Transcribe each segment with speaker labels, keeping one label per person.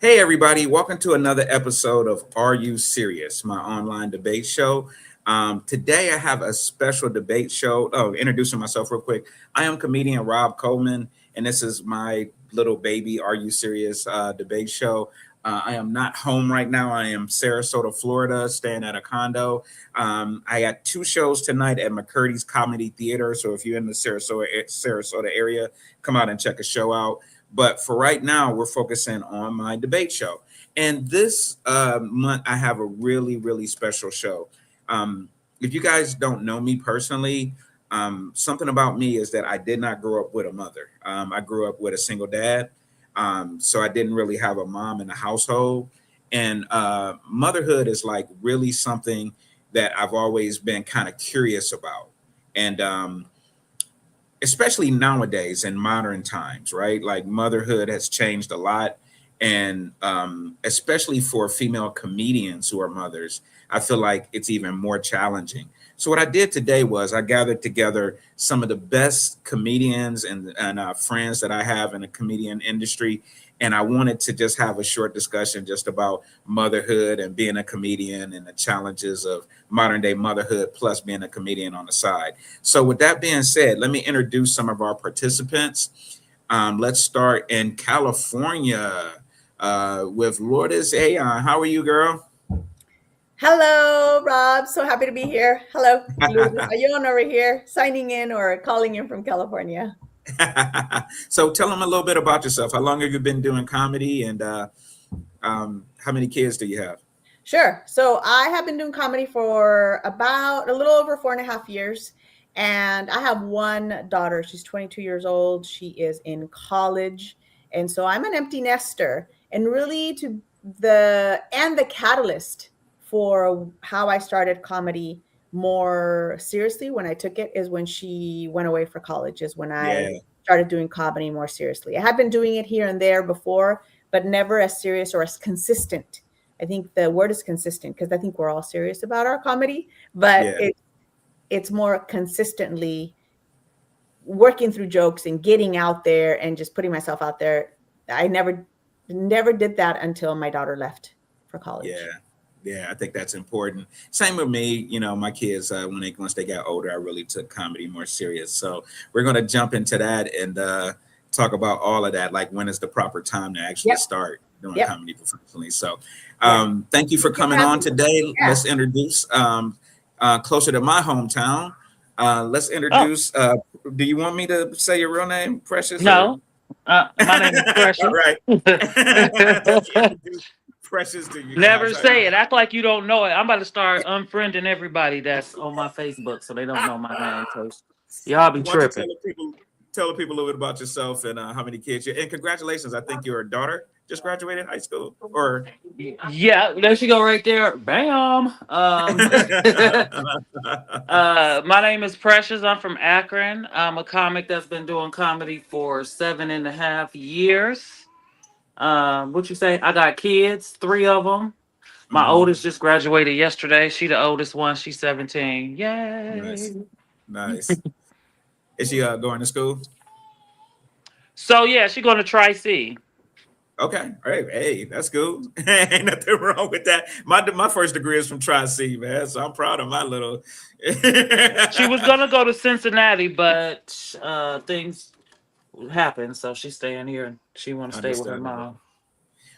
Speaker 1: Hey, everybody, welcome to another episode of Are You Serious, my online debate show. Today, I have a special debate show. Oh, introducing myself real quick. I am comedian Rob Coleman, and this is my little baby Are You Serious debate show. I am not home right now. I am Sarasota, Florida, staying at a condo. I got two shows tonight at McCurdy's Comedy Theater. So if you're in the Sarasota area, come out and check a show out. But for right now, we're focusing on my debate show. And this month, I have a really, really special show. If you guys don't know me personally, something about me is that I did not grow up with a mother. I grew up with a single dad. So I didn't really have a mom in the household. And motherhood is like really something that I've always been kind of curious about. And especially nowadays in modern times, right? Like motherhood has changed a lot. And especially for female comedians who are mothers, I feel like it's even more challenging. So what I did today was I gathered together some of the best comedians and friends that I have in the comedian industry. And I wanted to just have a short discussion just about motherhood and being a comedian and the challenges of modern day motherhood, plus being a comedian on the side. So with that being said, let me introduce some of our participants. Let's start in California with Lourdes Aon. How are you, girl?
Speaker 2: Hello, Rob. So happy to be here. Hello, Lourdes Ayón over here, signing in or calling in from California.
Speaker 1: So tell them a little bit about yourself. How long have you been doing comedy, and how many kids do you have?
Speaker 2: Sure. So I have been doing comedy for about a little over 4.5 years. And I have one daughter. She's 22 years old. She is in college. And so I'm an empty nester. And really the catalyst for how I started comedy more seriously when I took it is when she went away for college, is when I
Speaker 1: Yeah,
Speaker 2: started doing comedy more seriously. I had been doing it here and there before, but never as serious or as consistent. I think the word is consistent because I think we're all serious about our comedy, but
Speaker 1: yeah.
Speaker 2: it's more consistently working through jokes and getting out there and just putting myself out there. I never did that until my daughter left for
Speaker 1: Yeah,
Speaker 2: college.
Speaker 1: yeah, I think that's important. Same with me. You know, my kids once they got older, I really took comedy more serious. So we're gonna jump into that and talk about all of that. Like when is the proper time to actually
Speaker 2: Yep.
Speaker 1: start doing
Speaker 2: Yep.
Speaker 1: comedy professionally? So
Speaker 2: Yeah.
Speaker 1: thank you for
Speaker 2: Thanks for
Speaker 1: coming on
Speaker 2: having me.
Speaker 1: today.
Speaker 2: Yeah.
Speaker 1: Let's introduce closer to my hometown. Let's
Speaker 3: Oh,
Speaker 1: introduce. Do you want me to say your real name, Precious, or?
Speaker 3: no. My name is
Speaker 1: All
Speaker 3: Precious.
Speaker 1: right. Let me introduce Precious to you
Speaker 3: Never
Speaker 1: guys.
Speaker 3: say it. Act like you don't know it. I'm about to start unfriending everybody that's on my Facebook so they don't know my name. Cause y'all be
Speaker 1: Why don't you
Speaker 3: tripping.
Speaker 1: tell the people a little bit about yourself and how many kids you, and congratulations. I think your daughter just graduated high school, or
Speaker 3: Yeah, there she go right there. Bam. My name is Precious. I'm from Akron. I'm a comic that's been doing comedy for 7.5 years. What you say? I got kids, three of them. My
Speaker 1: Mhm.
Speaker 3: oldest just graduated yesterday. She the oldest one. She's 17.
Speaker 1: Nice,
Speaker 3: Yay.
Speaker 1: nice. Is she going to school?
Speaker 3: So yeah, she going to Tri C.
Speaker 1: Okay, all right. Hey, that's cool. Ain't nothing wrong with that. My first degree is from Tri C, man. So I'm proud of my little.
Speaker 3: She was gonna go to Cincinnati, but things happened, so she's staying here and she want to stay with her
Speaker 1: Understandable.
Speaker 3: mom.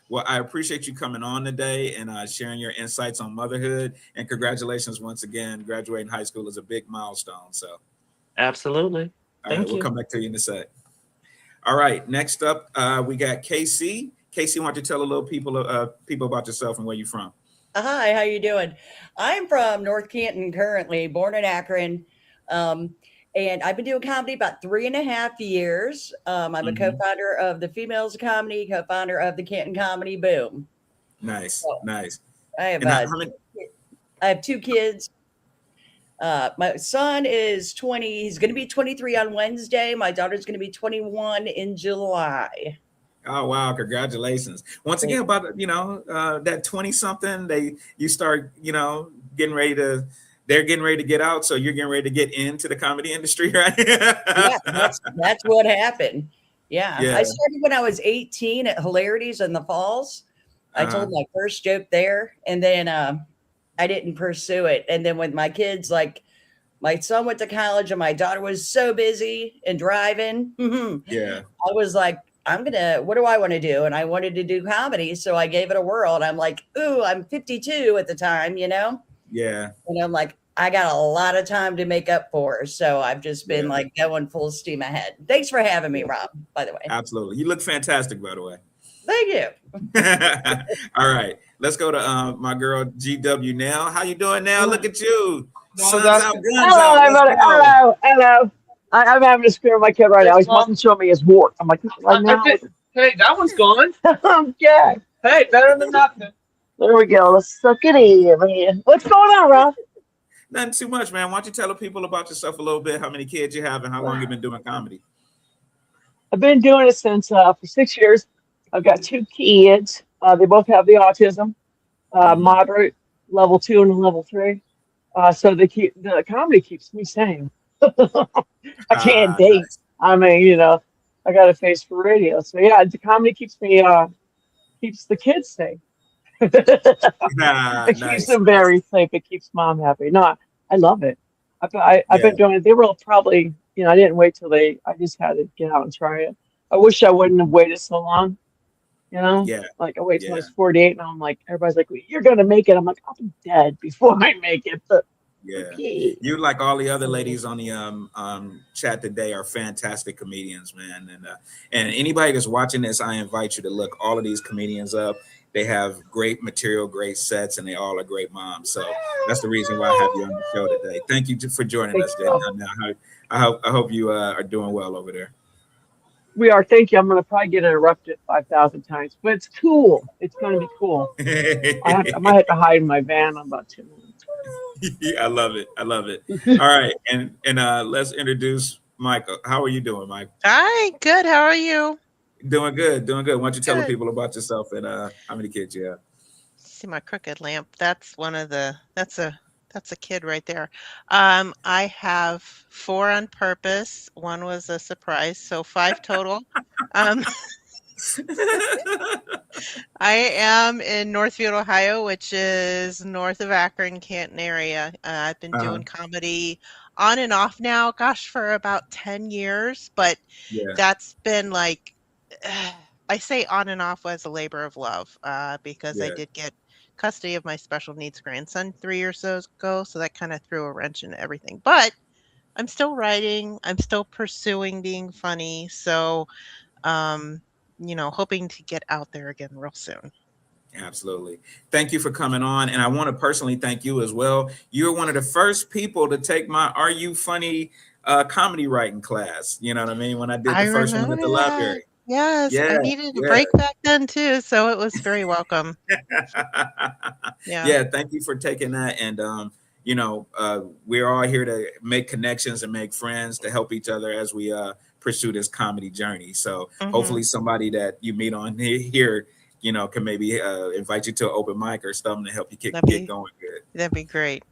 Speaker 1: Well, I appreciate you coming on today and sharing your insights on motherhood. And congratulations once again. Graduating high school is a big milestone. So,
Speaker 3: Absolutely.
Speaker 1: all right,
Speaker 3: Thank
Speaker 1: we'll
Speaker 3: you.
Speaker 1: come back to you in a sec. All right, next up, we got Casey. Casey, why don't you tell a little people about yourself and where you're from?
Speaker 4: Hi, how you doing? I'm from North Canton currently, born in Akron. Um, and I've been doing comedy about 3.5 years. I'm a
Speaker 1: Hmm.
Speaker 4: co-founder of the Females Comedy, co-founder of the Canton Comedy Boom.
Speaker 1: Nice,
Speaker 4: So
Speaker 1: nice.
Speaker 4: I have
Speaker 1: And how many?
Speaker 4: I have two kids. My son is 20. He's going to be 23 on Wednesday. My daughter's going to be 21 in July.
Speaker 1: Oh wow, congratulations once again about that 20 something. You start getting ready to. They're getting ready to get out, so you're getting ready to get into the comedy industry, right?
Speaker 4: Yeah, that's what happened. Yeah, I
Speaker 1: Yeah.
Speaker 4: started when I was 18 at Hilarities in the Falls. I told my first joke there, and then I didn't pursue it. And then with my kids, like my son went to college and my daughter was so busy and driving.
Speaker 1: Yeah.
Speaker 4: I was like, what do I want to do? And I wanted to do comedy. So I gave it a whirl. And I'm like, ooh, I'm 52 at the time,
Speaker 1: Yeah.
Speaker 4: And I'm like, I got a lot of time to make up for. So I've just been like going full steam ahead. Thanks for having me, Rob, by the way.
Speaker 1: Absolutely. You look fantastic, by the way.
Speaker 4: Thank you.
Speaker 1: All right. Let's go to my girl GW now. How you doing now? Look at you.
Speaker 5: No,
Speaker 1: Sun's
Speaker 5: that's
Speaker 1: out, guns
Speaker 5: Hello,
Speaker 1: out.
Speaker 5: everybody. Hello. I'm having to scare my kid right now. He's wanting to show me his wart. I'm like, right now.
Speaker 6: Hey, that one's gone.
Speaker 5: Yeah.
Speaker 6: Hey, better than nothing.
Speaker 5: There we go. Let's suck it in, man. What's going on, Rob?
Speaker 1: Nothing too much, man. Why don't you tell the people about yourself a little bit, how many kids you have and how long you've been doing comedy?
Speaker 5: I've been doing it since for 6 years. I've got 2 kids. They both have the autism, moderate, level 2 and level 3. So the comedy keeps me sane. I can't date.
Speaker 1: Nice.
Speaker 5: I mean, I got a face for radio. So yeah, the comedy keeps me keeps the kids safe. It keeps them very safe. It keeps mom happy. No, I love it. I've been doing it. They were probably, I didn't wait till I just had to get out and try it. I wish I wouldn't have waited so long.
Speaker 1: Yeah.
Speaker 5: Like I waited till I was 48 and I'm like, everybody's like, you're going to make it. I'm like, I'll be dead before I make it. But
Speaker 1: Yeah.
Speaker 5: okay.
Speaker 1: You, like all the other ladies on the chat today, are fantastic comedians, man. And anybody that's watching this, I invite you to look all of these comedians up. They have great material, great sets, and they all are great moms. So that's the reason why I have you on the show today. Thank you for joining us, Jay. I hope you are doing well over there.
Speaker 5: We are. Thank you. I'm going to probably get interrupted 5,000 times, but it's cool. It's going to be cool. I might have to hide in my van in about 2 minutes.
Speaker 1: Yeah, I love it. I love it. All right. And let's introduce Michael. How are you doing, Mike?
Speaker 7: Hi, good. How are you?
Speaker 1: Doing good. Doing good. Why don't you tell the
Speaker 7: Good.
Speaker 1: people about yourself and how many kids you have?
Speaker 7: See my crooked lamp. That's a kid right there. I have 4 on purpose. 1 was a surprise, so 5 total. I am in Northfield, Ohio, which is north of Akron, Canton area. I've been doing comedy on and off now, gosh, for about 10 years, but that's been like, I say on and off was a labor of love because I did get custody of my special needs grandson 3 years ago, so that kind of threw a wrench into everything. But I'm still writing. I'm still pursuing being funny. So, hoping to get out there again real soon.
Speaker 1: Absolutely. Thank you for coming on. And I want to personally thank you as well. You're one of the first people to take my Are You Funny comedy writing class. You know what I mean? When I did the first one at the library.
Speaker 7: Yes, I needed a break back then too, so it was very welcome.
Speaker 1: Yeah, thank you for taking that. And we're all here to make connections and make friends to help each other as we pursue this comedy journey. So hopefully somebody that you meet on here, can maybe invite you to an open mic or something to help you get going good.
Speaker 7: That'd be great.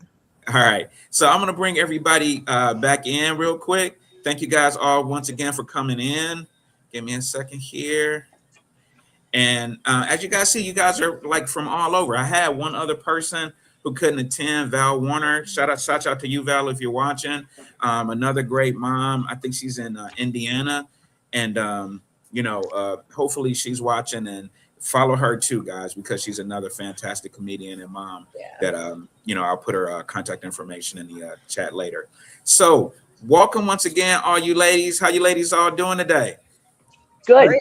Speaker 1: All right. So I'm going to bring everybody back in real quick. Thank you guys all once again for coming in. Give me a second here. And as you guys see, you guys are like from all over. I had one other person who couldn't attend, Val Warner. Shout out to you, Val, if you're watching. Another great mom. I think she's in Indiana. And, hopefully she's watching, and follow her too, guys, because she's another fantastic comedian and mom that, I'll put her contact information in the chat later. So welcome once again, all you ladies. How you ladies all doing today?
Speaker 5: Good.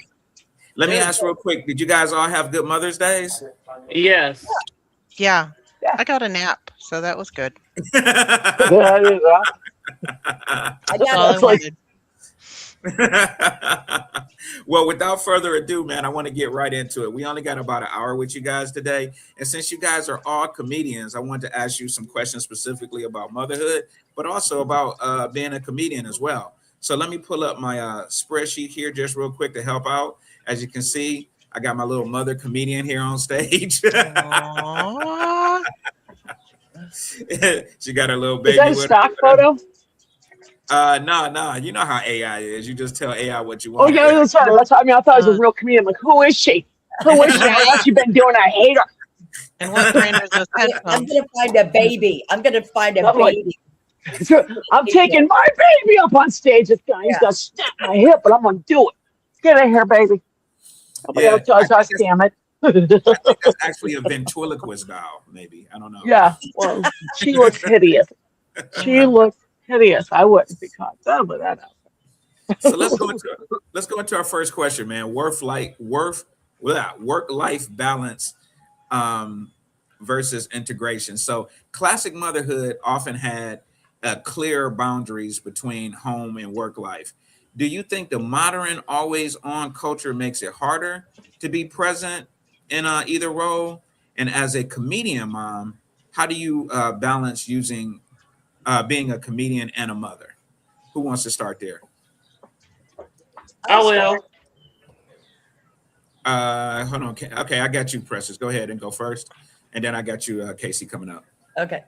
Speaker 1: Let me ask real quick. Did you guys all have good Mother's Days?
Speaker 3: Yes.
Speaker 7: Yeah. I got a nap, so that was good.
Speaker 5: I
Speaker 7: That's all I wanted.
Speaker 1: Well, without further ado, man, I want to get right into it. We only got about an hour with you guys today. And since you guys are all comedians, I want to ask you some questions specifically about motherhood, but also about being a comedian as well. So let me pull up my spreadsheet here just real quick to help out. As you can see, I got my little mother comedian here on stage. She got her little baby.
Speaker 5: Is that a stock photo?
Speaker 1: No. You know how AI is. You just tell AI what you want.
Speaker 5: Oh, yeah, that's right. I thought it was a real comedian. Like, who is she? I wish I what you been doing. I hate her.
Speaker 7: And what brand are those
Speaker 4: I'm
Speaker 7: headphones?
Speaker 4: gonna find a baby. I'm gonna find a
Speaker 5: I'm like,
Speaker 4: baby.
Speaker 5: I'm taking my baby up on stage. This guy, he's
Speaker 4: Yeah.
Speaker 5: gonna snap my hip, but I'm gonna do it. Get in here, baby. Nobody
Speaker 1: Yeah,
Speaker 5: else does us, damn it.
Speaker 1: I think that's actually a ventriloquist doll. Maybe I don't know.
Speaker 5: Yeah, well, she looks hideous. She looks hideous. I wouldn't be caught done with that
Speaker 1: So
Speaker 5: outfit.
Speaker 1: let's go into our first question, man. Work life balance um, versus integration. So classic motherhood often had clear boundaries between home and work life. Do you think the modern always on culture makes it harder to be present in either role? And as a comedian mom, how do you balance using being a comedian and a mother? Who wants to start there?
Speaker 3: I
Speaker 4: I'll start.
Speaker 3: will.
Speaker 1: Hold on. Okay, I got you, Precious. Go ahead and go first, and then I got you, Casey, coming up.
Speaker 4: Okay.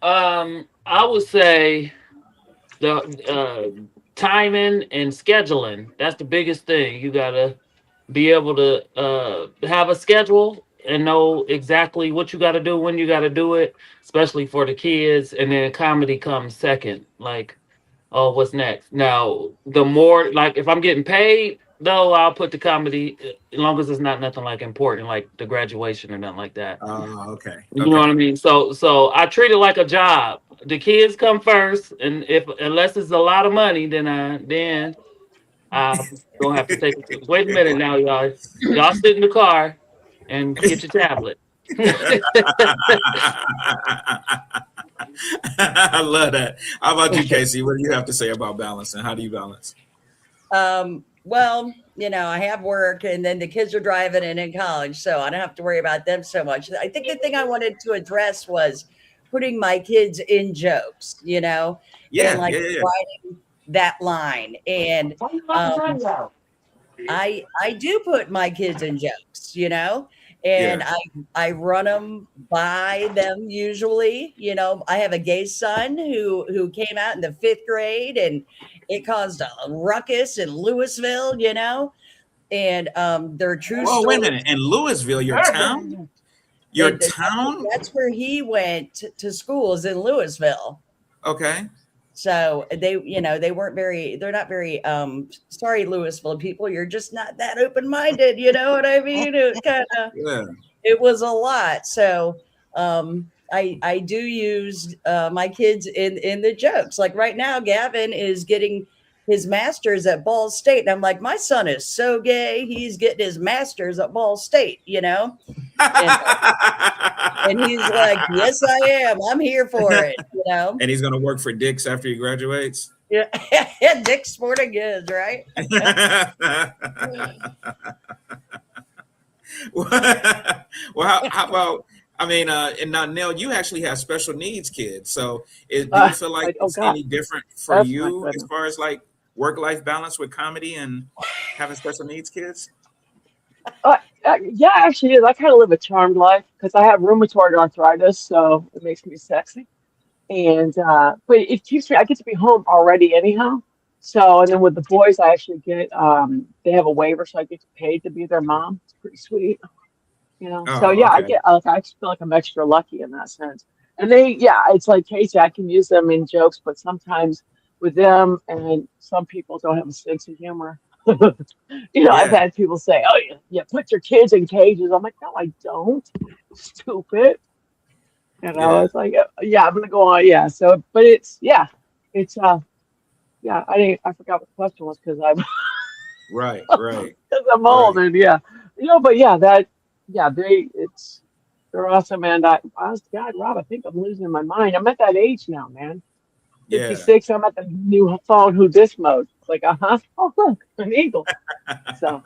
Speaker 3: I would say the timing and scheduling. That's the biggest thing. You gotta be able to have a schedule and know exactly what you got to do when you got to do it, especially for the kids. And then comedy comes second. Like, oh, what's next? Now, the more like if I'm getting paid, though, I'll put the comedy as long as it's not nothing like important, like the graduation or nothing like that.
Speaker 1: Okay,
Speaker 3: You know what I
Speaker 1: okay.
Speaker 3: mean? So I treat it like a job. The kids come first, and if unless it's a lot of money, then I'm gonna have to take it. Wait a minute now, y'all. Y'all sit in the car and get your tablet.
Speaker 1: I love that. How about you, Casey? What do you have to say about balance, and how do you balance?
Speaker 4: Well, I have work and then the kids are driving and in college, so I don't have to worry about them so much. I think the thing I wanted to address was putting my kids in jokes, and
Speaker 1: Yeah,
Speaker 4: like
Speaker 1: yeah, yeah, yeah.
Speaker 4: writing that line. And um, I do put my kids in jokes,
Speaker 1: Yeah.
Speaker 4: and I run them by them usually. I have a gay son who came out in the 5th grade, and it caused a ruckus in Louisville, and they're true
Speaker 1: Whoa, wait a
Speaker 4: stories.
Speaker 1: minute. In Louisville, your town, your
Speaker 4: And
Speaker 1: town.
Speaker 4: that's where he went to schools in Louisville.
Speaker 1: Okay.
Speaker 4: So they weren't very, they're not very, sorry, Louisville people, you're just not that open-minded. You know what I mean?
Speaker 1: Yeah.
Speaker 4: It was a lot. So, I do use, my kids in the jokes. Like right now, Gavin is getting his master's at Ball State. And I'm like, my son is so gay. He's getting his master's at Ball State, and, and he's like, yes, I am. I'm here for it.
Speaker 1: And he's gonna work for Dick's after he graduates.
Speaker 4: Yeah, Dick's Sporting Goods, right?
Speaker 1: Well, how about? I mean, and now Neil, you actually have special needs kids. So, do you feel like
Speaker 5: Oh
Speaker 1: it's
Speaker 5: God,
Speaker 1: any different for
Speaker 5: that's not
Speaker 1: you
Speaker 5: good.
Speaker 1: as far as like work-life balance with comedy and having special needs kids?
Speaker 5: Yeah, actually, I kind of live a charmed life because I have rheumatoid arthritis, so it makes me sexy. And but it keeps me. I get to be home already anyhow. So and then with the boys, I actually get they have a waiver, so I get paid to be their mom. It's pretty sweet. So
Speaker 1: Oh,
Speaker 5: yeah,
Speaker 1: okay.
Speaker 5: I just feel like I'm extra lucky in that sense. And yeah, it's like Casey, I can use them in jokes, but sometimes with them and some people don't have a sense of humor. I've
Speaker 1: Yeah,
Speaker 5: had people say, "Oh, you put your kids in cages." I'm like, "No, I don't." Stupid.
Speaker 1: yeah.
Speaker 5: It's like, yeah, I'm gonna go on. Yeah. So, but it's yeah. I forgot what the question was because I'm
Speaker 1: Right, right,
Speaker 5: because I'm old
Speaker 1: right.
Speaker 5: and yeah, but yeah, yeah, they're awesome. And honest to God, Rob, I think I'm losing my mind. I'm at that age now, man.
Speaker 1: Yeah.
Speaker 5: 56. I'm at the new phone who this mode. It's like, oh look, an eagle. So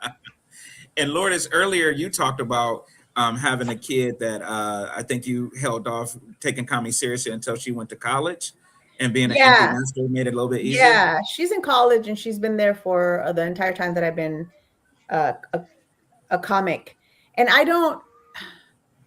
Speaker 1: And Lourdes, earlier you talked about having a kid that I think you held off taking comedy seriously until she went to college, and being an empty
Speaker 2: Yeah.
Speaker 1: nester made it a little bit easier.
Speaker 2: Yeah. She's in college and she's been there for the entire time that I've been uh, a comic. And I don't,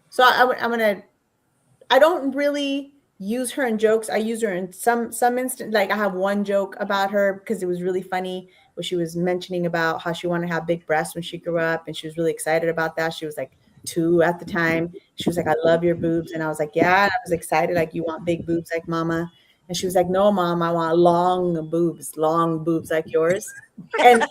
Speaker 2: so I don't really use her in jokes. I use her in some instant. Like I have one joke about her because it was really funny, where she was mentioning about how she wanted to have big breasts when she grew up, and she was really excited about that. She was like 2 at the time. She was like, "I love your boobs," and I was like, "Yeah." And I was excited, like, "You want big boobs like mama?" And she was like, "No, mom, I want long boobs like yours." And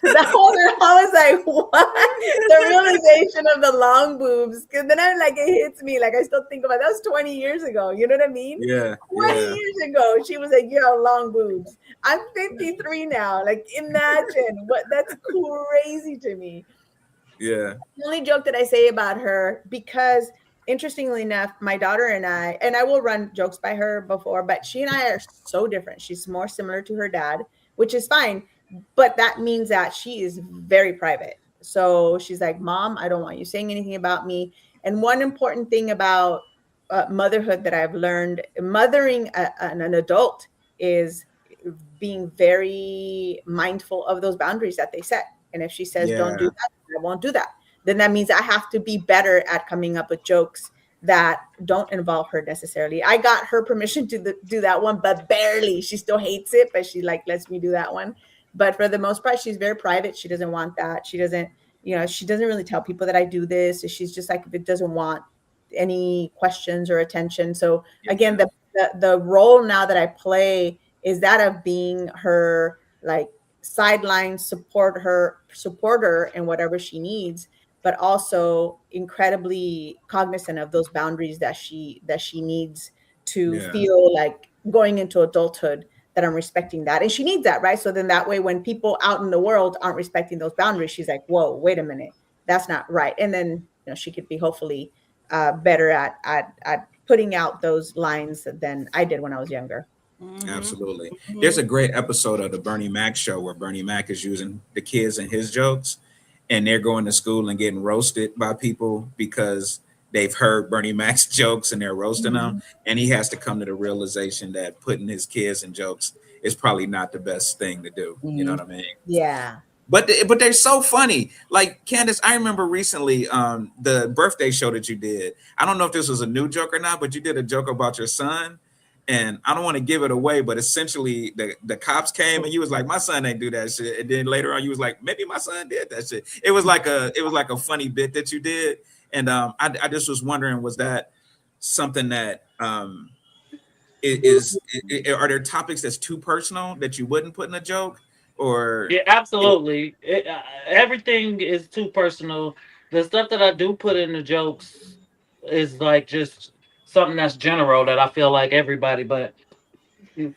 Speaker 2: I was like, what? The realization of the long boobs. Because then I'm like, it hits me. Like, I still think about that was 20 years ago. You know what I mean?
Speaker 1: Yeah,
Speaker 2: 20
Speaker 1: yeah,
Speaker 2: years ago, she was like, you have long boobs. I'm 53 now. Like, imagine what that's crazy to me.
Speaker 1: yeah,
Speaker 2: The only joke that I say about her, because interestingly enough, my daughter and I will run jokes by her before, but she and I are so different. She's more similar to her dad, which is fine, but that means that she is very private. So she's like, "Mom, I don't want you saying anything about me." And one important thing about motherhood that I've learned, mothering an adult, is being very mindful of those boundaries that they set. And if she says, "Don't do
Speaker 1: yeah,
Speaker 2: that," I won't do that. Then that means I have to be better at coming up with jokes that don't involve her necessarily. I got her permission to do that one, but barely. She still hates it, but she like lets me do that one. But for the most part, she's very private. She doesn't want that. She doesn't, she doesn't really tell people that I do this. She's just like, if it doesn't want any questions or attention. So again,
Speaker 1: yeah,
Speaker 2: the role now that I play is that of being her like sideline supporter in whatever she needs, but also incredibly cognizant of those boundaries that she needs to
Speaker 1: yeah,
Speaker 2: feel like going into adulthood, that I'm respecting that. And she needs that, right? So then that way, when people out in the world aren't respecting those boundaries, she's like, whoa, wait a minute, that's not right. And then she could be hopefully better at putting out those lines than I did when I was younger.
Speaker 4: Mm-hmm.
Speaker 1: absolutely. There's
Speaker 4: Mm-hmm.
Speaker 1: a great episode of the Bernie Mac show where Bernie Mac is using the kids in his jokes, and they're going to school and getting roasted by people because they've heard Bernie Mac's jokes and they're roasting them. And he has to come to the realization that putting his kids in jokes is probably not the best thing to do. You know
Speaker 4: Mm-hmm.
Speaker 1: what I mean?
Speaker 2: Yeah.
Speaker 1: But they're so funny. Like Candace, I remember recently the birthday show that you did. I don't know if this was a new joke or not, but you did a joke about your son. And I don't want to give it away, but essentially the cops came and you was like, my son ain't do that shit. And then later on you was like, maybe my son did that shit. It was like a funny bit that you did. And I just was wondering, was that something that are there topics that's too personal that you wouldn't put in a joke? Or
Speaker 3: Yeah, absolutely. Everything is too personal. The stuff that I do put in the jokes is like just something that's general that I feel like everybody, but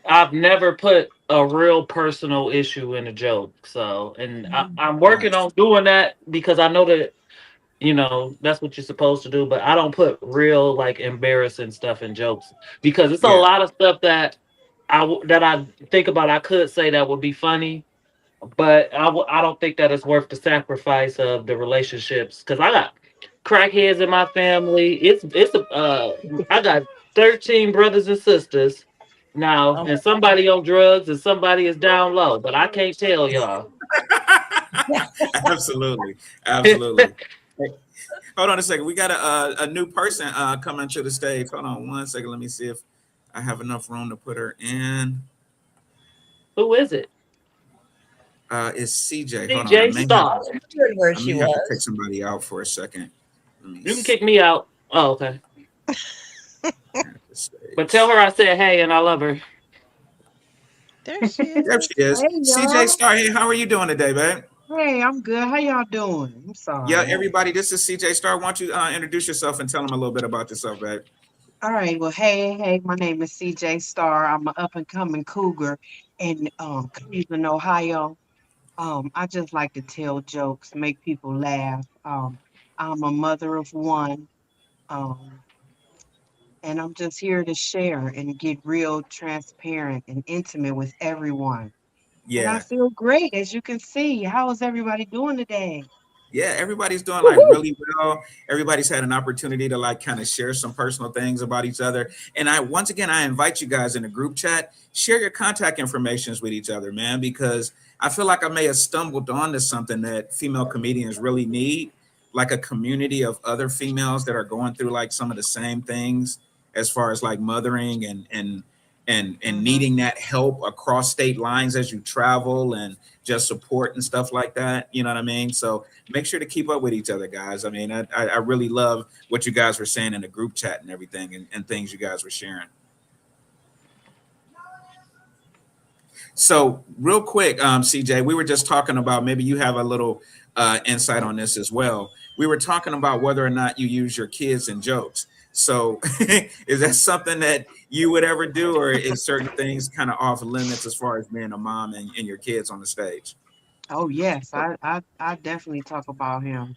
Speaker 3: I've never put a real personal issue in a joke. So, and I'm working
Speaker 1: nice.
Speaker 3: on doing that because I know that, that's what you're supposed to do, but I don't put real like embarrassing stuff in jokes because it's a
Speaker 1: Yeah,
Speaker 3: lot of stuff that I think about I could say that would be funny, but I don't think that it's worth the sacrifice of the relationships because I got crackheads in my family. I got 13 brothers and sisters now,
Speaker 4: Oh,
Speaker 3: and somebody on drugs and somebody is down low, but I can't tell y'all.
Speaker 1: absolutely, absolutely. Hey, hold on a second. We got a new person coming to the stage. Hold on one second. Let me see if I have enough room to put her in.
Speaker 3: Who is it?
Speaker 1: It's CJ. Hold on.
Speaker 3: DJ Star.
Speaker 4: I wondered where
Speaker 1: I
Speaker 4: she
Speaker 1: may have to take
Speaker 4: was.
Speaker 1: somebody out for a second. Let me
Speaker 3: You can
Speaker 1: see.
Speaker 3: kick me out. Oh, okay.
Speaker 1: At the
Speaker 3: But tell
Speaker 1: stage.
Speaker 3: her I said hey and I love her.
Speaker 7: There she
Speaker 1: There she
Speaker 7: is.
Speaker 1: is.
Speaker 8: Hey
Speaker 1: CJ
Speaker 8: y'all.
Speaker 1: Star. Hey, how are you doing today, babe?
Speaker 8: Hey, I'm good. How y'all doing? I'm
Speaker 1: Yeah,
Speaker 8: sorry.
Speaker 1: everybody. This is CJ Star. Why don't you introduce yourself and tell them a little bit about yourself, babe?
Speaker 8: All right. Well, hey, my name is CJ Starr. I'm an up and coming cougar in Cleveland, Ohio. I just like to tell jokes, make people laugh. I'm a mother of one. Um, and I'm just here to share and get real transparent and intimate with everyone. And I
Speaker 1: Yeah.
Speaker 8: feel great, as you can see. How is everybody doing today?
Speaker 1: Yeah, everybody's doing like
Speaker 4: Woohoo!
Speaker 1: really well. Everybody's had an opportunity to like kind of share some personal things about each other. And once again I invite you guys in the group chat, share your contact informations with each other, man, because I feel like I may have stumbled onto something that female comedians really need. like a community of other females that are going through like some of the same things as far as like mothering and
Speaker 7: Mm-hmm.
Speaker 1: needing that help across state lines as you travel and just support and stuff like that. You know what I mean? So make sure to keep up with each other, guys. I mean, I really love what you guys were saying in the group chat and everything and things you guys were sharing. So real quick, CJ, we were just talking about, maybe you have a little insight on this as well. We were talking about whether or not you use your kids in jokes. So is that something that you would ever do, or is certain things kind of off limits as far as being a mom and your kids on the stage?
Speaker 8: Oh yes, I definitely talk about him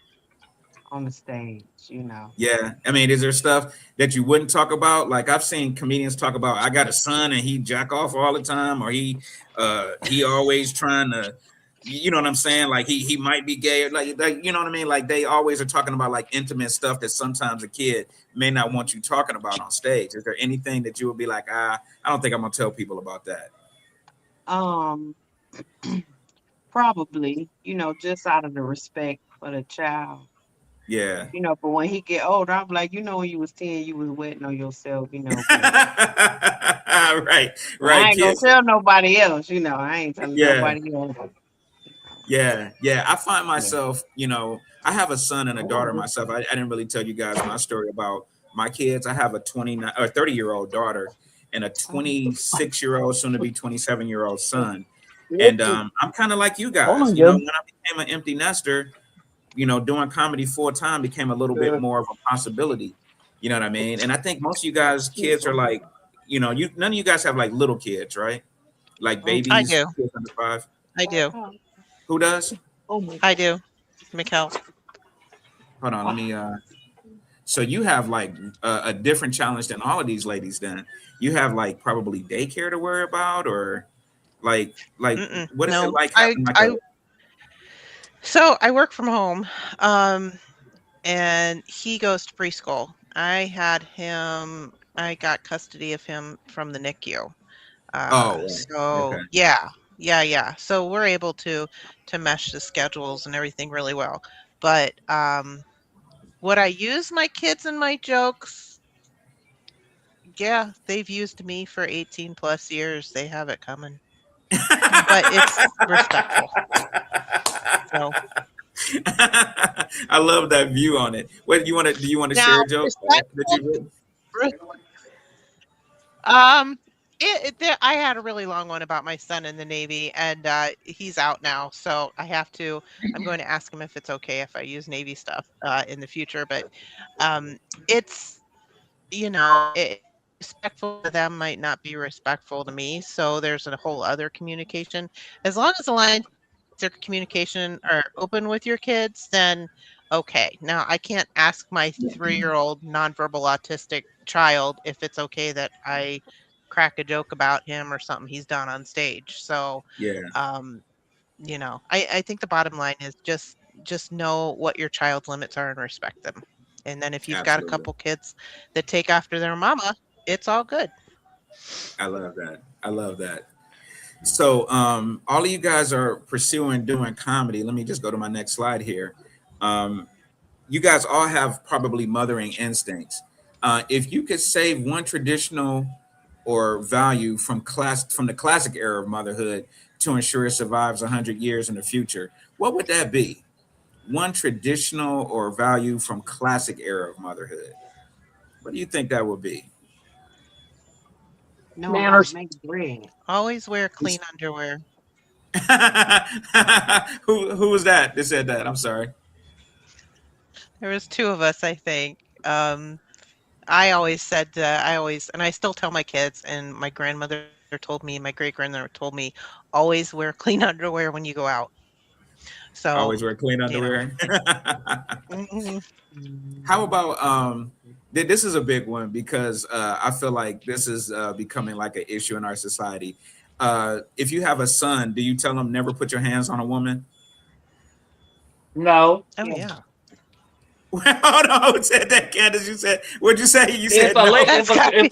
Speaker 8: on the stage, you know.
Speaker 1: Yeah. I mean, is there stuff that you wouldn't talk about? Like I've seen comedians talk about, I got a son and he jack off all the time, or he always trying to, you know what I'm saying? Like he might be gay, or like you know what I mean? Like they always are talking about like intimate stuff that sometimes a kid may not want you talking about on stage. Is there anything that you would be like, I don't think I'm gonna tell people about that?
Speaker 8: Um, Probably, you know, just out of the respect for the child.
Speaker 1: Yeah.
Speaker 8: You know, but when he get older, I'm like, you know, when you was 10, you was wetting on yourself, you know,
Speaker 1: Right,
Speaker 8: but I
Speaker 1: right.
Speaker 8: ain't gonna
Speaker 1: Kids.
Speaker 8: tell nobody else, you know. I ain't telling
Speaker 1: Yeah.
Speaker 8: nobody else.
Speaker 1: Yeah, yeah. I find
Speaker 8: Yeah.
Speaker 1: myself, I have a son and a daughter myself. I didn't really tell you guys my story about my kids. I have a 29 or 30-year-old daughter and a
Speaker 8: Oh,
Speaker 1: 26-year-old, soon to be 27-year-old son. And
Speaker 5: Hold
Speaker 1: I'm kind of like you guys.
Speaker 5: on, good.
Speaker 1: When I became an empty nester, doing comedy full time became a little bit
Speaker 5: Good.
Speaker 1: more of a possibility. You know what I mean? And I think most of you guys' kids are like, you none of you guys have like little kids, right? Like
Speaker 8: oh,
Speaker 7: I
Speaker 1: babies,
Speaker 7: do.
Speaker 1: kids under 5.
Speaker 7: I do.
Speaker 8: oh,
Speaker 1: Who does?
Speaker 5: Oh my
Speaker 7: I do. Mikkel.
Speaker 1: Hold on, let
Speaker 5: God.
Speaker 1: me. So you have like a different challenge than all of these ladies. Then you have like probably daycare to worry about, or like
Speaker 7: Mm-mm.
Speaker 1: what is it
Speaker 7: No.
Speaker 1: like
Speaker 7: I
Speaker 1: having like a?
Speaker 7: I so I work from home. Um and he goes to preschool. I got custody of him from the NICU.
Speaker 1: Oh, right. Okay.
Speaker 7: So yeah, yeah. So we're able to mesh the schedules and everything really well. But would I use my kids in my jokes? Yeah, they've used me for 18 plus years. They have it coming. But it's respectful. So
Speaker 1: I love that view on it. What do you want to? Do you want to
Speaker 7: now
Speaker 1: share a joke that
Speaker 7: respectful.
Speaker 1: you've written?
Speaker 7: Um, I had a really long one about my son in the Navy, and he's out now, so I'm going to ask him if it's okay if I use Navy stuff in the future. But um, it's respectful to them might not be respectful to me, so there's a whole other communication. As long as the lines of communication are open with your kids, then okay. Now I can't ask my 3-year-old nonverbal autistic child if it's okay that I crack a joke about him or something he's done on stage. So
Speaker 1: Yeah,
Speaker 7: um, I think the bottom line is just know what your child's limits are and respect them. And then if you've got a
Speaker 1: absolutely.
Speaker 7: couple kids that take after their mama, it's all good.
Speaker 1: I love that. I love that. So, all of you guys are pursuing doing comedy. Let me just go to my next slide here. Um, you guys all have probably mothering instincts. If you could save one traditional or value from the classic era of motherhood to ensure it survives 100 years in the future, what would that be? One traditional or value from classic era of motherhood. What do you think that would be?
Speaker 8: know how to
Speaker 5: Manners.
Speaker 8: make bread.
Speaker 7: Always wear clean underwear.
Speaker 1: Who was that that said that? I'm sorry.
Speaker 7: There was two of us, I think. I always said, and I still tell my kids, and my grandmother told me, my great grandmother told me, always wear clean underwear when you go out. So,
Speaker 1: Always wear clean
Speaker 7: you know,
Speaker 1: underwear.
Speaker 7: mhm.
Speaker 1: How
Speaker 8: Mhm.
Speaker 1: about this is a big one because I feel like this is becoming like an issue in our society. If you have a son, do you tell him never put your hands on a woman?
Speaker 3: No.
Speaker 7: Oh
Speaker 8: Yeah.
Speaker 7: yeah,
Speaker 1: Oh no, who said that, Candace? You said, what'd you say? You
Speaker 3: If
Speaker 1: said
Speaker 3: a
Speaker 1: no.
Speaker 3: la-
Speaker 7: that's got to be.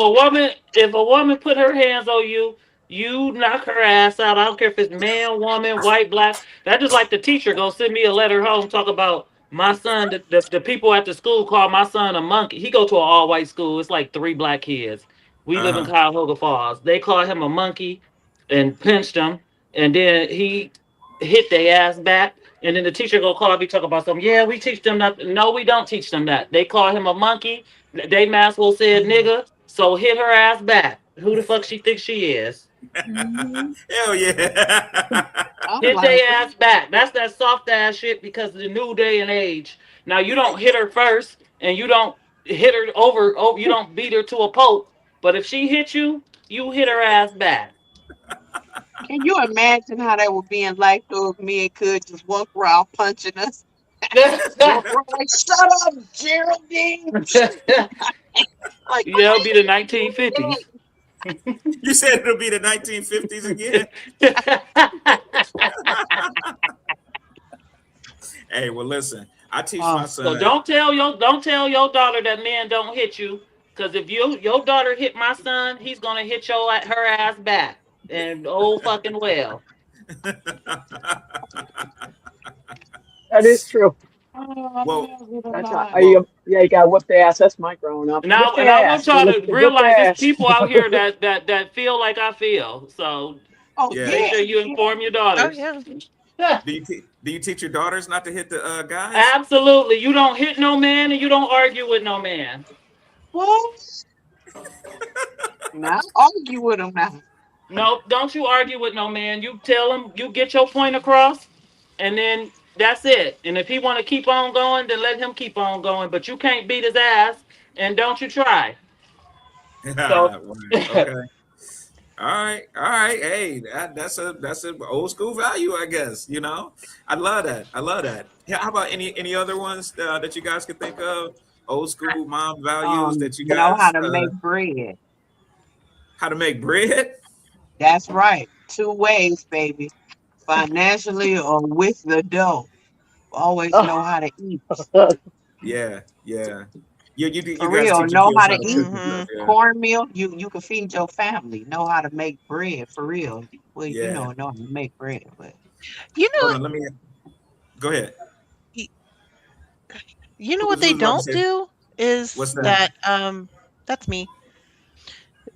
Speaker 3: if a woman put her hands on you, you knock her ass out. I don't care if it's man, woman, white, black. That's just like the teacher gonna send me a letter home talk about My son, the people at the school call my son a monkey. He go to an all white school. It's like 3 black kids. We live in
Speaker 1: Uh-huh.
Speaker 3: Cuyahoga Falls. They call him a monkey and pinched him, and then he hit their ass back. And then the teacher go call me talk about something. Yeah, we teach them that. No, we don't teach them that. They call him a monkey. They masshole said nigga, so hit her ass back. Who the fuck she thinks she is?
Speaker 2: Mhm.
Speaker 1: Hell yeah.
Speaker 8: I'm
Speaker 3: Hit
Speaker 8: like,
Speaker 3: their ass back. That's that soft ass shit because of the new day and age. Now you don't hit her first, and you don't hit her over. Oh, you don't beat her to a pulp. But if she hit you, you hit her ass back.
Speaker 8: can you imagine how that would be in life though if me and could just walk around punching us? Walk around like, shut up, Geraldine. Like,
Speaker 3: Yeah, it'll be the
Speaker 8: what are you
Speaker 3: 1950s.
Speaker 8: doing?
Speaker 1: You said it'll be the 1950s again. Hey, well, listen, I teach my
Speaker 8: Oh,
Speaker 3: So
Speaker 1: son.
Speaker 3: don't tell your daughter that men don't hit you. Cause if your daughter hit my son, he's gonna hit her ass back. And oh fucking well.
Speaker 5: That is true.
Speaker 1: Well,
Speaker 5: That's how
Speaker 1: well,
Speaker 5: yeah, you gotta whip the ass. That's my growing up. Whip
Speaker 3: Now
Speaker 5: the
Speaker 3: and I want
Speaker 5: ass. You're
Speaker 3: y'all to
Speaker 5: looking to whip the
Speaker 3: realize there's
Speaker 5: ass.
Speaker 3: people out here that feel like I feel. So
Speaker 8: oh
Speaker 1: yeah.
Speaker 3: make
Speaker 8: yeah,
Speaker 3: sure you
Speaker 8: yeah.
Speaker 3: inform your
Speaker 7: Oh
Speaker 3: daughters.
Speaker 7: yeah.
Speaker 1: Do you teach your daughters not to hit the guys?
Speaker 3: Absolutely. You don't hit no man and you don't argue with no man.
Speaker 8: What? Now argue with them now.
Speaker 3: No, don't you argue with no man. You tell him, you get your point across, and then that's it. And if he want to keep on going, then let him keep on going. But you can't beat his ass, and don't you try. So,
Speaker 1: Right. Okay. All right. All right. Hey, that's a old school value, I guess. I love that. I love that. Yeah. How about any other ones that you guys could think of? Old school mom values that you
Speaker 8: Know how
Speaker 1: guys
Speaker 8: to make bread.
Speaker 1: how to make bread?
Speaker 8: That's right. Two ways, baby. Financially or with the dough. Always know how to eat.
Speaker 1: Yeah. Yeah. You
Speaker 8: For
Speaker 1: guys
Speaker 8: real.
Speaker 1: teach your
Speaker 8: Know
Speaker 1: kids
Speaker 8: how
Speaker 1: how
Speaker 8: to
Speaker 1: to
Speaker 8: eat
Speaker 1: cook and
Speaker 7: Mm-hmm.
Speaker 1: stuff. Yeah.
Speaker 8: cornmeal. You can feed your family. Know how to make bread. For real. Well,
Speaker 1: Yeah.
Speaker 8: know how to make bread. But
Speaker 7: You
Speaker 1: Hold
Speaker 7: know,
Speaker 1: on. Let me go ahead.
Speaker 7: y- you know what they
Speaker 1: Who's about to
Speaker 7: don't
Speaker 1: say?
Speaker 7: do is
Speaker 1: What's that?
Speaker 7: that that's me.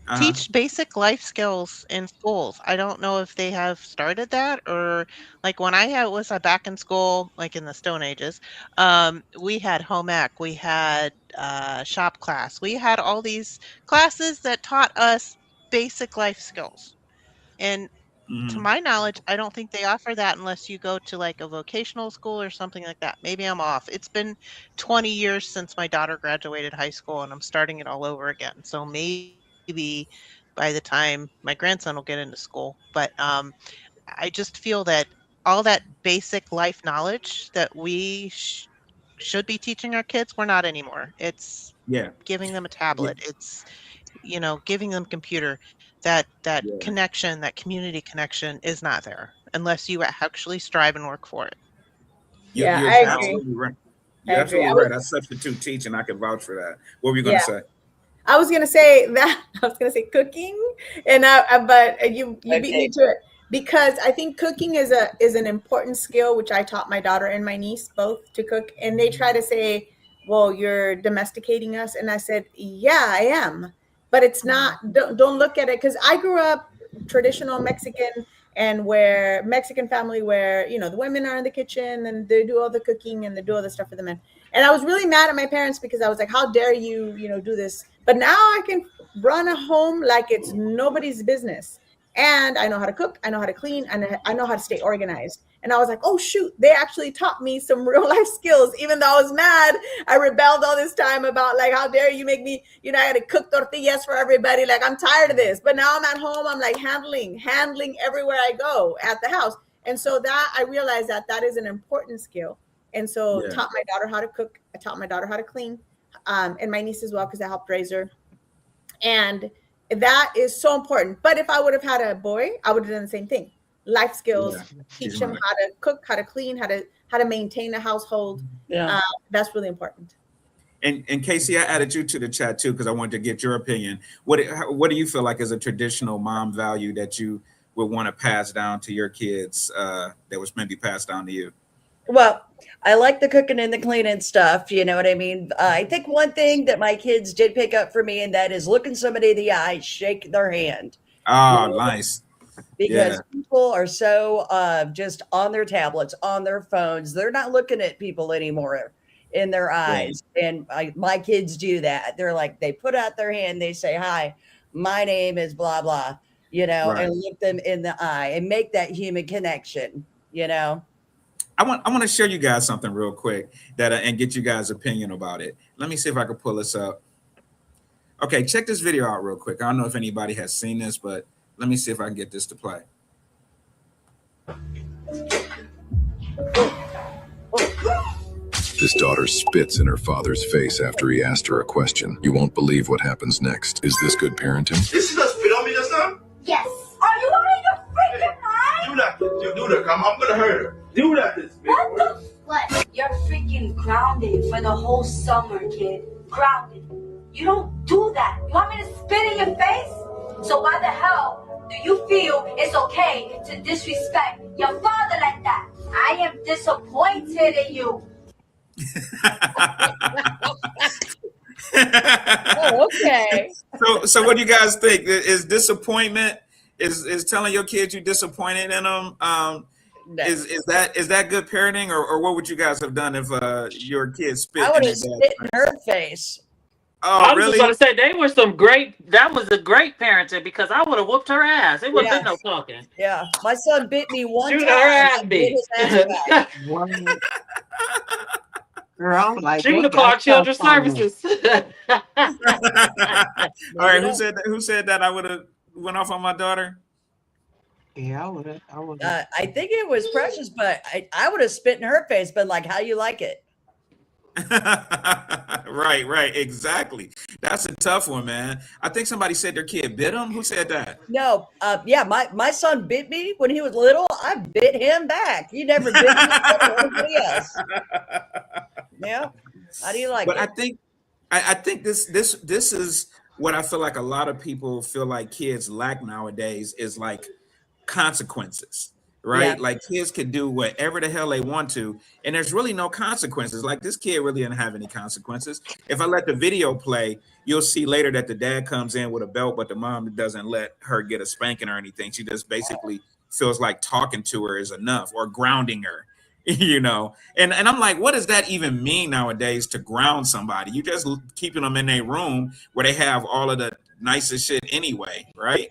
Speaker 1: Uh huh.
Speaker 7: Teach basic life skills in schools. I don't know if they have started that or like when was back in school, like in the Stone Ages, we had home ec, we had shop class, we had all these classes that taught us basic life skills. And to
Speaker 1: Hmm.
Speaker 7: my knowledge, I don't think they offer that unless you go to like a vocational school or something like that. Maybe I'm off. It's been 20 years since my daughter graduated high school and I'm starting it all over again. So maybe by the time my grandson will get into school. But I just feel that all that basic life knowledge that we should be teaching our kids, we're not anymore. It's
Speaker 1: Yeah.
Speaker 7: giving them a
Speaker 1: Yeah.
Speaker 7: tablet. It's giving them computer, that
Speaker 1: Yeah.
Speaker 7: connection, that community connection is not there unless you actually strive and work for it.
Speaker 2: Yeah,
Speaker 1: You're
Speaker 2: I agree.
Speaker 1: absolutely right.
Speaker 2: I
Speaker 1: You're
Speaker 2: agree.
Speaker 1: absolutely right. I substitute teaching. I can vouch for that. What were you going to
Speaker 2: Yeah,
Speaker 1: say?
Speaker 2: I was gonna say that. I was gonna say cooking, and but you beat me
Speaker 5: Okay.
Speaker 2: to it because I think cooking is an important skill which I taught my daughter and my niece both to cook, and they try to say, "Well, you're domesticating us," and I said, "Yeah, I am, but it's not. Don't look at it because I grew up traditional Mexican." And where Mexican family, where the women are in the kitchen and they do all the cooking and they do all the stuff for the men, and I was really mad at my parents because I was like, how dare you, do this? But now I can run a home like it's nobody's business. And I know how to cook, I know how to clean, and I know how to stay organized. And I was like, oh shoot, they actually taught me some real life skills. Even though I was mad, I rebelled all this time about like, how dare you make me, I had to cook tortillas for everybody. Like I'm tired of this. But now I'm at home, I'm like handling everywhere I go at the house. And so that I realized that that is an important skill. And so
Speaker 1: Yeah.
Speaker 2: taught my daughter how to cook. I taught my daughter how to clean, and my niece as well because I helped raise her. And that is so important. But if I would have had a boy, I would have done the same thing. Life
Speaker 1: Yeah.
Speaker 2: skills,
Speaker 1: Teach
Speaker 2: teach
Speaker 1: them how
Speaker 2: him
Speaker 1: to.
Speaker 2: how to cook, how to clean, how to maintain a household.
Speaker 3: Yeah.
Speaker 2: Uh, that's really important.
Speaker 1: And Casey, I added you to the chat too because I wanted to get your opinion. What do you feel like is a traditional mom value that you would want to pass down to your kids that was maybe passed down to you?
Speaker 4: Well, I like the cooking and the cleaning stuff. You know what I mean? I think one thing that my kids did pick up for me, and that is looking somebody in the eye, shake their hand. You
Speaker 1: Oh,
Speaker 4: know,
Speaker 1: nice. Yeah,
Speaker 4: because people are so just on their tablets, on their phones. They're not looking at people anymore in their
Speaker 1: right,
Speaker 4: eyes. And my kids do that. They're like, they put out their hand, they say, "Hi, my name is blah, blah,"
Speaker 1: right.
Speaker 4: and look them in the eye and make that human connection, you know?
Speaker 1: I want to show you guys something real quick that and get you guys' opinion about it. Let me see if I can pull this up. Okay, check this video out real quick. I don't know if anybody has seen this, but let me see if I can get this to play.
Speaker 9: This daughter spits in her father's face after he asked her a question. You won't believe what happens next. Is this good parenting?
Speaker 10: Did she just spit on me just now?
Speaker 11: Yes. Are you out of your freaking mind?
Speaker 10: Do that, kid. You do that. I'm gonna hurt her. Do that, this bitch.
Speaker 11: What the? What? You're freaking grounded for the whole summer, kid. Grounded. You don't do that. You want me to spit in your face? So why the hell do you feel it's okay to disrespect your father like that? I am disappointed in you.
Speaker 4: Oh, okay.
Speaker 1: So what do you guys think? Is disappointment is telling your kids you disappointed in them?
Speaker 4: No.
Speaker 1: Is that good parenting, or what would you guys have done if your kids spit
Speaker 4: I
Speaker 1: in
Speaker 4: would
Speaker 1: their
Speaker 4: have
Speaker 1: dad's
Speaker 4: spit in
Speaker 1: face?
Speaker 4: her face.
Speaker 3: I
Speaker 1: Oh,
Speaker 3: was just
Speaker 1: really?
Speaker 3: going to say that was a great parenting because I would have whooped her ass. It wouldn't
Speaker 4: Yeah.
Speaker 3: been no talking.
Speaker 4: Yeah. My son bit me one
Speaker 3: Shoot
Speaker 4: time.
Speaker 3: her ass
Speaker 4: I bit
Speaker 3: beat.
Speaker 4: his ass back.
Speaker 8: What? Girl, I'm like,
Speaker 3: She would
Speaker 8: they
Speaker 3: have
Speaker 8: got
Speaker 3: called
Speaker 8: stuff
Speaker 3: children's
Speaker 8: on me.
Speaker 3: services.
Speaker 1: All right,
Speaker 4: Yeah.
Speaker 1: who said that I would have went off on my daughter?
Speaker 8: Yeah, I would have.
Speaker 4: I think it was Precious, but I would have spit in her face, been like, "How you like it?"
Speaker 1: Right, exactly. That's a tough one, man. I think somebody said their kid bit them. Who said that?
Speaker 4: No, yeah, my son bit me when he was little. I bit him back. He never bit me or anybody else. Yeah. How do you like
Speaker 1: But
Speaker 4: it?
Speaker 1: I think this is what I feel like a lot of people feel like kids lack nowadays is like consequences,
Speaker 4: Yeah.
Speaker 1: right? Like kids can do whatever the hell they want to, and there's really no consequences. Like this kid really didn't have any consequences. If I let the video play, you'll see later that the dad comes in with a belt, but the mom doesn't let her get a spanking or anything. She just basically feels like talking to her is enough or grounding her. And I'm like, what does that even mean nowadays to ground somebody? You just keeping them in a room where they have all of the nicest shit anyway, right?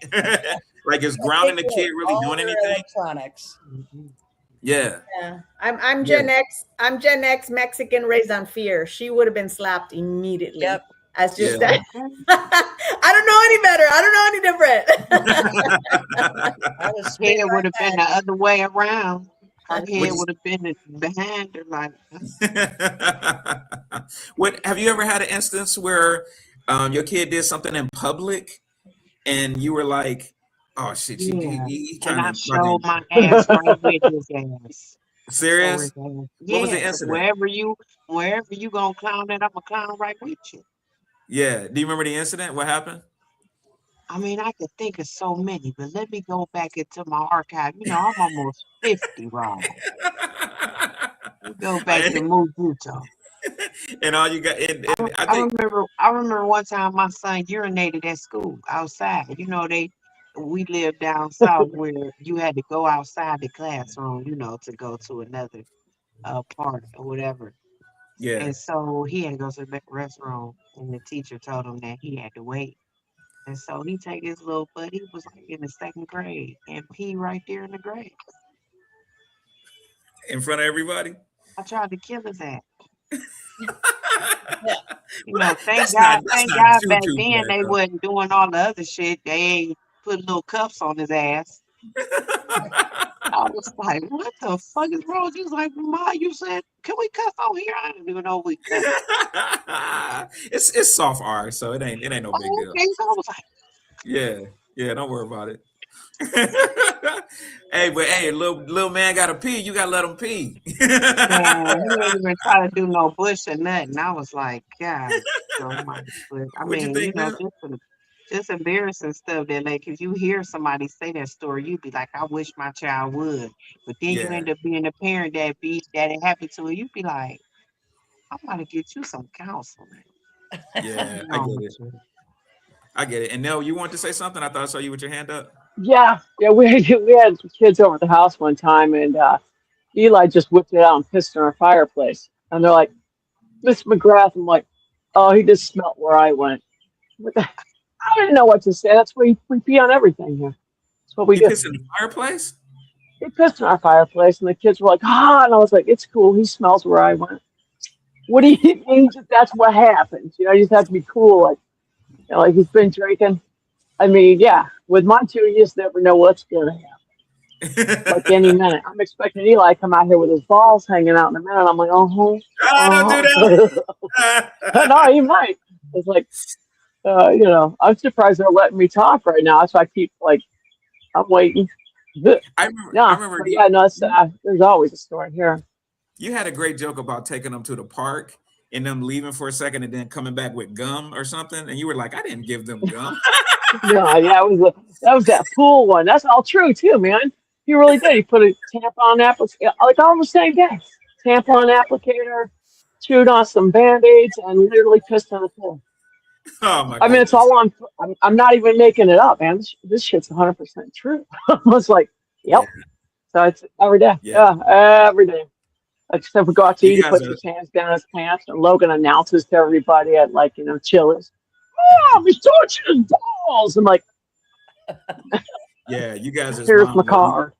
Speaker 1: Like, is grounding the kid really
Speaker 4: All
Speaker 1: doing
Speaker 4: their
Speaker 1: anything?
Speaker 4: electronics.
Speaker 1: Yeah.
Speaker 2: Yeah, I'm Gen X. I'm Gen X Mexican raised on fear. She would have been slapped immediately.
Speaker 4: Yep.
Speaker 2: As just
Speaker 1: Yeah.
Speaker 2: that. I don't know any better. I don't know any different.
Speaker 4: I was
Speaker 8: Head
Speaker 4: spitting
Speaker 8: would have
Speaker 4: right
Speaker 8: been
Speaker 4: back.
Speaker 8: the other way around. Her
Speaker 1: Would
Speaker 8: head
Speaker 1: you-
Speaker 8: would have been behind her, like,
Speaker 1: What have you ever had an instance where your kid did something in public and you were like, oh shit,
Speaker 8: yeah.
Speaker 1: he
Speaker 8: And
Speaker 1: trying
Speaker 8: I
Speaker 1: to
Speaker 8: showed
Speaker 1: fucking
Speaker 8: my ass right with his ass. Show
Speaker 1: serious?
Speaker 8: his ass.
Speaker 1: What was the
Speaker 8: Yeah, 'cause
Speaker 1: incident?
Speaker 8: wherever you gonna clown at, I'm gonna clown right with you.
Speaker 1: Yeah. Do you remember the incident? What happened?
Speaker 8: I mean, I could think of so many, but let me go back into my archive. You know, I'm almost 50, Rob. We go back to Mujito.
Speaker 1: And all you got, and I
Speaker 8: I
Speaker 1: think,
Speaker 8: remember one time my son urinated at school outside. You know, we lived down south where you had to go outside the classroom, to go to another part or whatever.
Speaker 1: yeah.
Speaker 8: And so he had to go to the restroom, and the teacher told him that he had to wait. And so he take his little butt, he was like in the second grade, and pee right there in the grass.
Speaker 1: In front of everybody.
Speaker 8: I tried to kill his ass.
Speaker 1: Well,
Speaker 8: Thank
Speaker 1: that's
Speaker 8: God
Speaker 1: not
Speaker 8: back
Speaker 1: too
Speaker 8: then
Speaker 1: bad,
Speaker 8: they
Speaker 1: though.
Speaker 8: wasn't doing all the other shit. They ain't put little cuffs on his ass. I was like, what the fuck is wrong? She was like, Ma, you said, can we cuff on here? I didn't even know we cuff.
Speaker 1: It's soft R, so it ain't no big deal.
Speaker 8: Okay, so I was like,
Speaker 1: Yeah, don't worry about it. Hey, little man gotta pee. You gotta let him pee.
Speaker 8: man, he ain't even try to do no bush or nothing. I was like, God, so much. But I
Speaker 1: What'd you
Speaker 8: mean,
Speaker 1: think, man?
Speaker 8: just for the just embarrassing stuff that, like, if you hear somebody say that story, you'd be like, I wish my child would. But then you
Speaker 1: Yeah,
Speaker 8: end up being a parent that it happened to, you'd be like, I want to get you some counseling. What's
Speaker 1: yeah, I get
Speaker 8: wrong with
Speaker 1: it.
Speaker 8: you?
Speaker 1: I get it. And Nell, you want to say something? I thought I saw you with your hand up.
Speaker 5: Yeah, yeah. We had kids over at the house one time, and Eli just whipped it out and pissed in our fireplace. And they're like, Miss McGrath. I'm like, oh, he just smelt where I went. I didn't know what to say. That's why we pee on everything here. That's what we
Speaker 1: He
Speaker 5: do.
Speaker 1: pissed in the fireplace?
Speaker 5: He pissed in our fireplace, and the kids were like, ah, and I was like, it's cool. He smells where I went. What do you mean? That's what happens. You just have to be cool. Like he's been drinking. I mean, yeah, with my two, you just never know what's going to happen. Like any minute. I'm expecting Eli to come out here with his balls hanging out in a minute. I'm like,
Speaker 1: Ah, don't do
Speaker 5: no,
Speaker 1: that.
Speaker 5: he might. It's like, I'm surprised they're letting me talk right now. So I keep like, I'm waiting.
Speaker 1: I
Speaker 5: No,
Speaker 1: remember
Speaker 5: but yeah, no, there's always a story here.
Speaker 1: you had a great joke about taking them to the park and them leaving for a second and then coming back with gum or something. And you were like, I didn't give them gum.
Speaker 5: No, yeah, that was that pool one. That's all true too, man. He really did. He put a tampon applicator, like all the same day. Tampon applicator, chewed on some band-aids, and literally pissed in the pool.
Speaker 1: Oh my
Speaker 5: I mean, it's
Speaker 1: goodness.
Speaker 5: all on. I'm not even making it up, man. This shit's 100% true. I was like,
Speaker 1: Yeah,
Speaker 5: yep. So it's every day.
Speaker 1: yeah.
Speaker 5: Yeah, every day. Except we go out to eat,
Speaker 1: You
Speaker 5: he
Speaker 1: guys
Speaker 5: puts
Speaker 1: are
Speaker 5: his hands down his pants, and Logan announces to everybody at Chili's, "Oh, he's touching his balls." I'm like,
Speaker 1: yeah, you guys as
Speaker 5: "Here's my
Speaker 1: moms
Speaker 5: car."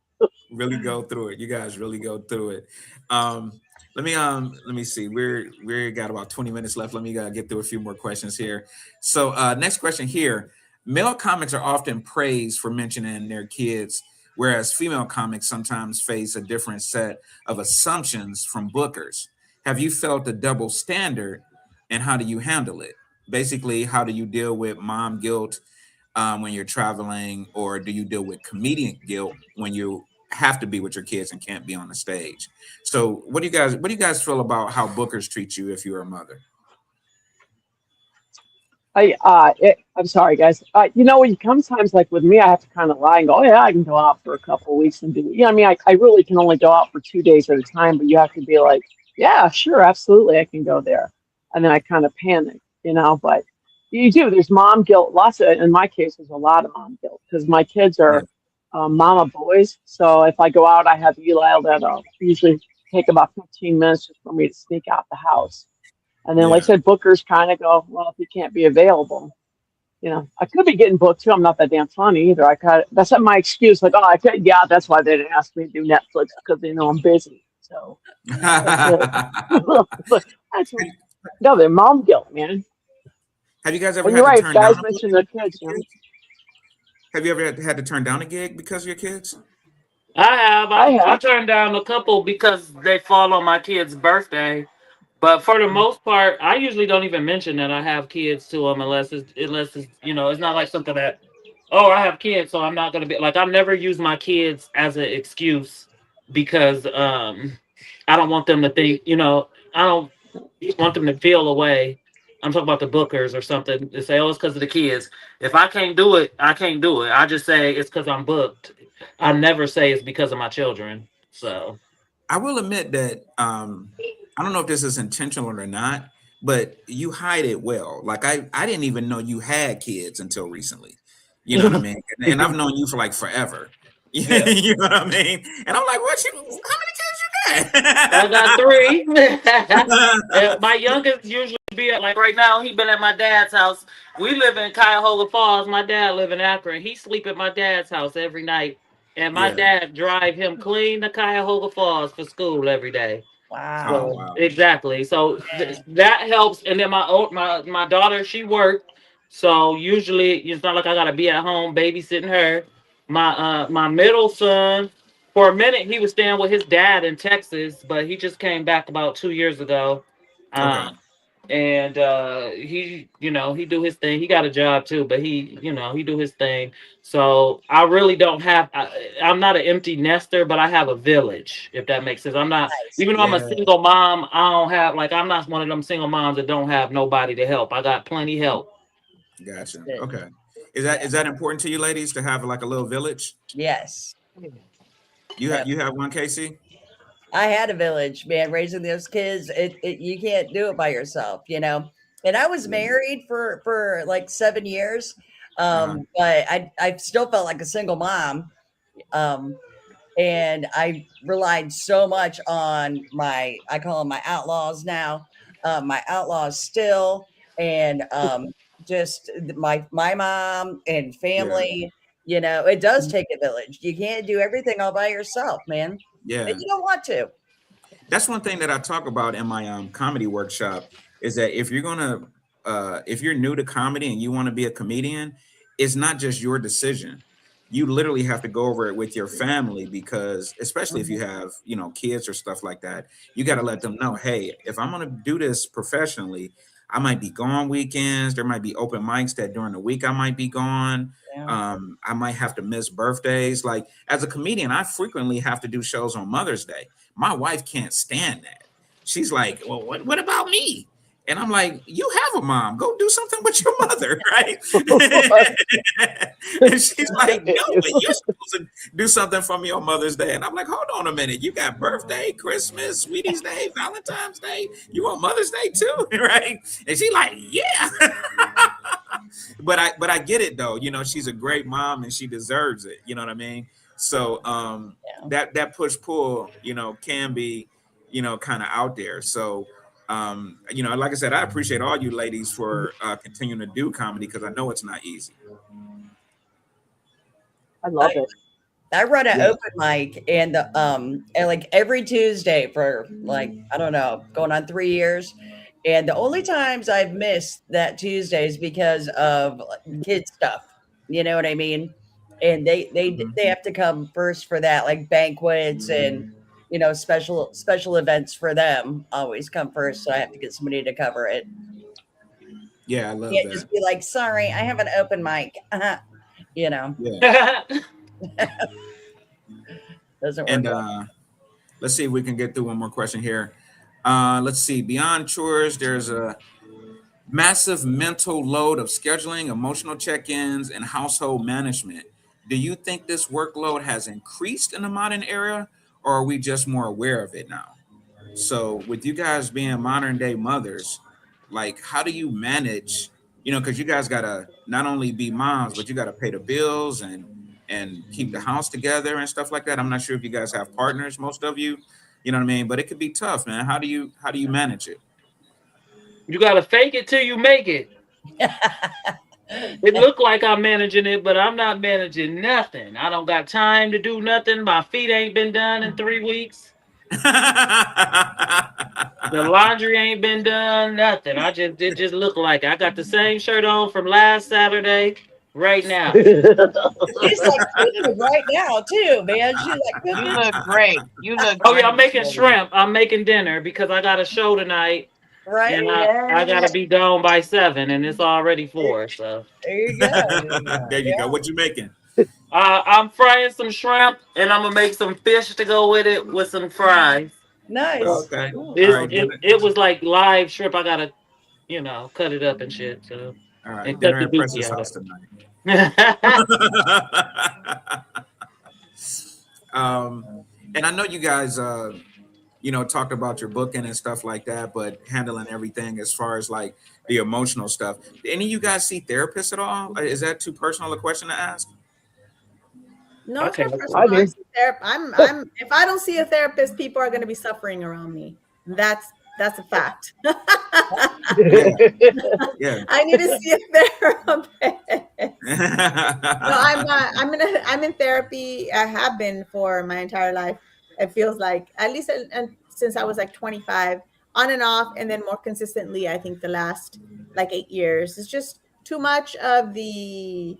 Speaker 1: really go through it. You guys really go through it. Let me see. We got about 20 minutes left. Let me get through a few more questions here. So next question here. Male comics are often praised for mentioning their kids, whereas female comics sometimes face a different set of assumptions from bookers. Have you felt a double standard and how do you handle it? Basically, how do you deal with mom guilt when you're traveling, or do you deal with comedian guilt when you have to be with your kids and can't be on the stage? So, what do you guys feel about how bookers treat you if you're a mother?
Speaker 5: I'm sorry, guys. When it comes times like with me, I have to kind of lie and go, "Oh yeah, I can go out for a couple of weeks and do." I mean, I really can only go out for 2 days at a time, but you have to be like, "Yeah, sure, absolutely, I can go there," and then I kind of panic. But you do. There's mom guilt. Lots of, in my case, there's a lot of mom guilt because my kids
Speaker 1: Yeah.
Speaker 5: are mama boys. So if I go out, I have Eli that'll usually take about 15 minutes just for me to sneak out the house. And then, like I
Speaker 1: Yeah.
Speaker 5: said, bookers kind of go, well, if you can't be available, I could be getting booked too. I'm not that damn funny either. That's not my excuse. Like, oh, yeah, that's why they didn't ask me to do Netflix because they know I'm busy. So that's it. But that's no, they're mom guilt, man.
Speaker 1: Have you guys ever
Speaker 5: And you're
Speaker 1: had to
Speaker 5: right.
Speaker 1: turn down
Speaker 5: Guys
Speaker 1: a
Speaker 5: mentioned
Speaker 1: gig
Speaker 5: their
Speaker 1: because
Speaker 5: kids.
Speaker 1: of your kids? Have you ever had to turn down a gig because of your kids?
Speaker 3: I have.
Speaker 5: I
Speaker 3: I
Speaker 5: have.
Speaker 3: turned down a couple because they fall on my kid's birthday. But for the most part, I usually don't even mention that I have kids to them unless it's it's not like something that I have kids, so I'm not gonna be like I've never used my kids as an excuse because I don't want them to think I don't want them to feel away. I'm talking about the bookers or something to say, oh, it's because of the kids. If I can't do it, I can't do it. I just say it's because I'm booked. I never say it's because of my children. So
Speaker 1: I will admit that I don't know if this is intentional or not, but you hide it well. Like I didn't even know you had kids until recently. You know what I mean? And I've known you for like forever.
Speaker 3: yeah.
Speaker 1: You know what I mean? And I'm like, what? How many kids you
Speaker 3: I got
Speaker 1: got?
Speaker 3: three. My youngest usually be at like right now. He been at my dad's house. We live in Cuyahoga Falls. My dad live in Akron. He sleep at my dad's house every night, and my
Speaker 1: Yeah.
Speaker 3: dad drive him clean to Cuyahoga Falls for school every day.
Speaker 1: Oh
Speaker 4: Wow.
Speaker 3: So
Speaker 1: wow.
Speaker 3: exactly. So
Speaker 4: Man.
Speaker 3: that helps. And then my daughter, she worked. So usually it's not like I gotta be at home babysitting her. My middle son, for a minute he was staying with his dad in Texas, but he just came back about 2 years ago.
Speaker 1: Okay.
Speaker 3: Um, and he do his thing. He got a job too, but he do his thing. So I really don't have. I'm not an empty nester, but I have a village. If that makes sense, I'm not.
Speaker 4: Nice.
Speaker 3: Even though I'm a
Speaker 1: Yeah.
Speaker 3: single mom, I don't have like I'm not one of them single moms that don't have nobody to help. I got plenty help.
Speaker 4: That's
Speaker 1: Gotcha.
Speaker 4: good.
Speaker 1: Okay. Is that important to you, ladies, to have like a little village?
Speaker 4: Yes.
Speaker 1: You
Speaker 4: Yep.
Speaker 1: have one, Casey?
Speaker 4: I had a village, man, raising those kids. You can't do it by yourself, you know. And I was
Speaker 1: Yeah.
Speaker 4: married for like 7 years,
Speaker 1: Uh-huh.
Speaker 4: but I still felt like a single mom. Um, and I relied so much on I call them my outlaws now, my outlaws still, and just my mom and
Speaker 1: Yeah.
Speaker 4: family. You know, it does take a village. You can't do everything all by yourself, man, and
Speaker 1: Yeah.
Speaker 4: you don't want to.
Speaker 1: That's one thing that I talk about in my comedy workshop is that if you're new to comedy and you want to be a comedian, it's not just your decision. You literally have to go over it with your family because especially if you
Speaker 4: Mhm.
Speaker 1: have, kids or stuff like that, you got to let them know, hey, if I'm going to do this professionally, I might be gone weekends. There might be open mics that during the week I might be gone.
Speaker 4: Yeah.
Speaker 1: I might have to miss birthdays. Like as a comedian, I frequently have to do shows on Mother's Day. My wife can't stand that. She's like, well, what about me? And I'm like, you have a mom. Go do something with your mother, right? And she's like, no, but you're supposed to do something for me on Mother's Day. And I'm like, hold on a minute. You got birthday, Christmas, Sweetie's Day, Valentine's Day. You want Mother's Day too, right? And she's like, yeah. But I get it though. She's a great mom and she deserves it. You know what I mean? So
Speaker 4: Yeah.
Speaker 1: that push pull, can be, kind of out there. So like I said, I appreciate all you ladies for continuing to do comedy because I know it's not easy.
Speaker 5: I love it.
Speaker 4: I run an
Speaker 1: Yeah.
Speaker 4: open mic and like every Tuesday for like, I don't know, going on 3 years. And the only times I've missed that Tuesday is because of like, kid stuff. You know what I mean? And
Speaker 1: Mhm.
Speaker 4: they have to come first for that, like banquets and special events for them always come first. So I have to get somebody to cover it.
Speaker 1: Yeah, I love
Speaker 4: Can't
Speaker 1: that.
Speaker 4: just be like, sorry, I have an open mic. You know,
Speaker 1: Yeah.
Speaker 4: doesn't work
Speaker 1: And
Speaker 4: out.
Speaker 1: let's see if we can get through one more question here. Let's see. Beyond chores, there's a massive mental load of scheduling, emotional check-ins, and household management. Do you think this workload has increased in the modern era, or are we just more aware of it now? So, with you guys being modern day mothers, like, how do you manage? Because you guys gotta not only be moms, but you gotta pay the bills and keep the house together and stuff like that. I'm not sure if you guys have partners, most of you. You know what I mean? But it could be tough, man. How do you manage it?
Speaker 3: You gotta fake it till you make it. It look like I'm managing it, but I'm not managing nothing. I don't got time to do nothing. My feet ain't been done in 3 weeks. The laundry ain't been done. Nothing. It just look like it. I got the same shirt on from last Saturday right now.
Speaker 4: She's like cooking right now too, man. She's like
Speaker 8: You
Speaker 4: cooking,
Speaker 8: look great. You look
Speaker 3: Oh yeah, I'm
Speaker 8: great,
Speaker 3: making
Speaker 8: baby.
Speaker 3: shrimp. I'm making dinner because I got a show tonight,
Speaker 4: right?
Speaker 3: and I gotta be gone by 7, and it's already 4. So
Speaker 4: There you go.
Speaker 1: There you go. What you making?
Speaker 3: I'm frying some shrimp, and I'm gonna make some fish to go with it with some fries.
Speaker 4: Nice.
Speaker 1: Okay.
Speaker 4: Cool.
Speaker 1: All
Speaker 3: It
Speaker 1: right.
Speaker 3: it,
Speaker 1: Dinner.
Speaker 3: it was like live shrimp. I gotta cut it up and shit. So
Speaker 1: All right.
Speaker 3: and cut
Speaker 1: Dinner
Speaker 3: the
Speaker 1: at
Speaker 3: dookie
Speaker 1: Precious
Speaker 3: out
Speaker 1: house
Speaker 3: of
Speaker 1: tonight.
Speaker 3: it.
Speaker 1: um, and I know you guys, talked about your booking and stuff like that, but handling everything as far as like the emotional stuff. Do any of you guys see therapists at all? Is that too personal a question to ask?
Speaker 2: No, it's
Speaker 3: Okay.
Speaker 2: not
Speaker 5: I
Speaker 2: personal. I
Speaker 5: do.
Speaker 2: see I'm if I don't see a therapist, people are going to be suffering around me. That's a fact.
Speaker 1: Yeah, yeah.
Speaker 2: I need to see a therapist. No, I'm not. I'm in therapy. I have been for my entire life. It feels like at least since I was like 25, on and off, and then more consistently. I think the last like 8 years. It's just too much of the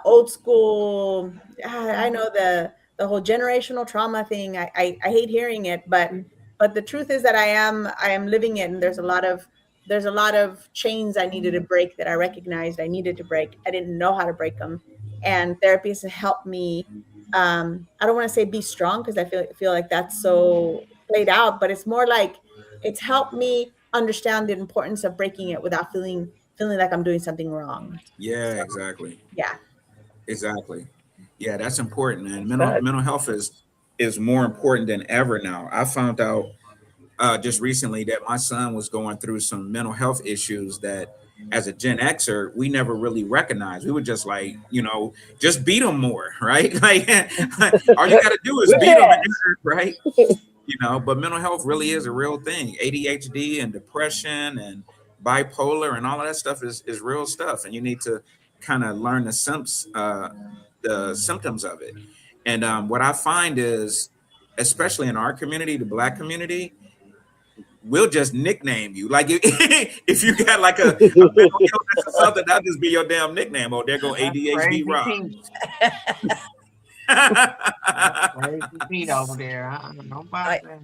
Speaker 2: old school. I know the whole generational trauma thing. I hate hearing it, but the truth is that I am living it, and there's a lot of chains I needed to break that I recognized I needed to break. I didn't know how to break them, and therapy has helped me. I don't want to say be strong because I feel like that's so played out, but it's more like it's helped me understand the importance of breaking it without feeling like I'm doing something wrong.
Speaker 1: Yeah, exactly.
Speaker 2: Yeah.
Speaker 1: Exactly. Yeah, that's important, man.
Speaker 5: But
Speaker 1: Mental health is more important than ever now. I found out just recently that my son was going through some mental health issues that as a Gen Xer, we never really recognized. We were just like, just beat them more, right? Like all you got to do is beat them,
Speaker 5: yes.
Speaker 1: right? But mental health really is a real thing. ADHD and depression and bipolar and all of that stuff is real stuff. And you need to kind of learn the symptoms of it. And what I find is, especially in our community, the Black community, we'll just nickname you. Like if you got like a mental illness or something, that'll just be your damn nickname. Oh, there go ADHD
Speaker 8: Crazy
Speaker 1: Rob.
Speaker 8: Pete. Crazy Pete over there. I don't know about that.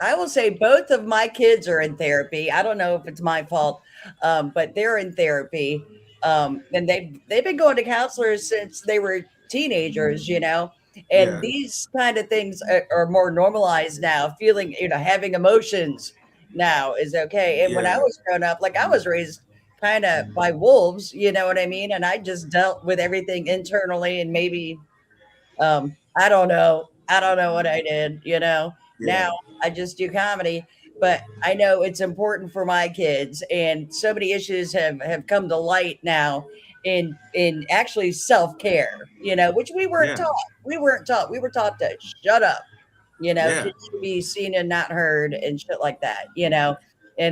Speaker 4: I will say both of my kids are in therapy. I don't know if it's my fault, but they're in therapy, and they've been going to counselors since they were teenagers. And
Speaker 1: Yeah.
Speaker 4: these kind of things are more normalized now. Feeling, having emotions now is okay. And when I
Speaker 1: Yeah.
Speaker 4: was growing up, like I was raised kind of by wolves, you know what I mean? And I just dealt with everything internally, and maybe I don't know. I don't know what I did.
Speaker 1: Yeah.
Speaker 4: Now I just do comedy, but I know it's important for my kids, and so many issues have come to light now in actually self-care, which we weren't
Speaker 1: Yeah.
Speaker 4: taught. We weren't taught. We were taught to shut up.
Speaker 1: Yeah.
Speaker 4: Kids should be seen and not heard and shit like that, And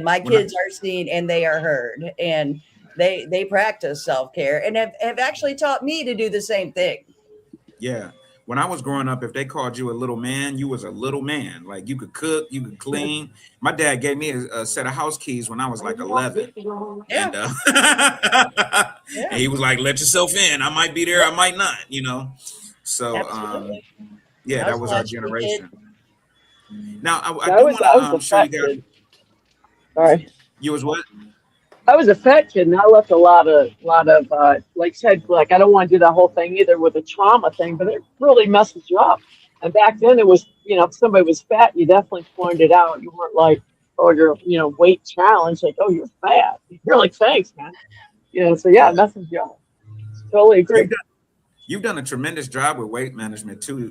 Speaker 4: my
Speaker 1: When I,
Speaker 4: kids are seen and they are heard, and they practice self-care and have actually taught me to do the same thing.
Speaker 1: yeah. When I was growing up, if they called you a little man, you was a little man. Like you could cook, you could clean. My dad gave me a set of house keys when I was like 11.
Speaker 4: Yeah.
Speaker 1: And and he was like, let yourself in. I might be there, I might not. So
Speaker 4: Absolutely.
Speaker 1: yeah,
Speaker 4: I
Speaker 1: that
Speaker 4: was a
Speaker 1: was our
Speaker 4: latchkey kid.
Speaker 1: generation. Now I
Speaker 5: I
Speaker 1: do
Speaker 5: was
Speaker 1: want
Speaker 5: I was
Speaker 1: to show you guys.
Speaker 5: affected. Sorry.
Speaker 1: You was what?
Speaker 5: I was affected, and I left a lot of like said, like I don't want to do that whole thing either with the trauma thing, but it really messes you up. And back then, it was if somebody was fat, you definitely pointed out. You weren't like, oh, you're weight challenge, like, oh, you're fat. You're like, thanks, man. So yeah, it
Speaker 1: Yeah.
Speaker 5: messes you up. Totally agree.
Speaker 1: You've done a tremendous job with weight management too,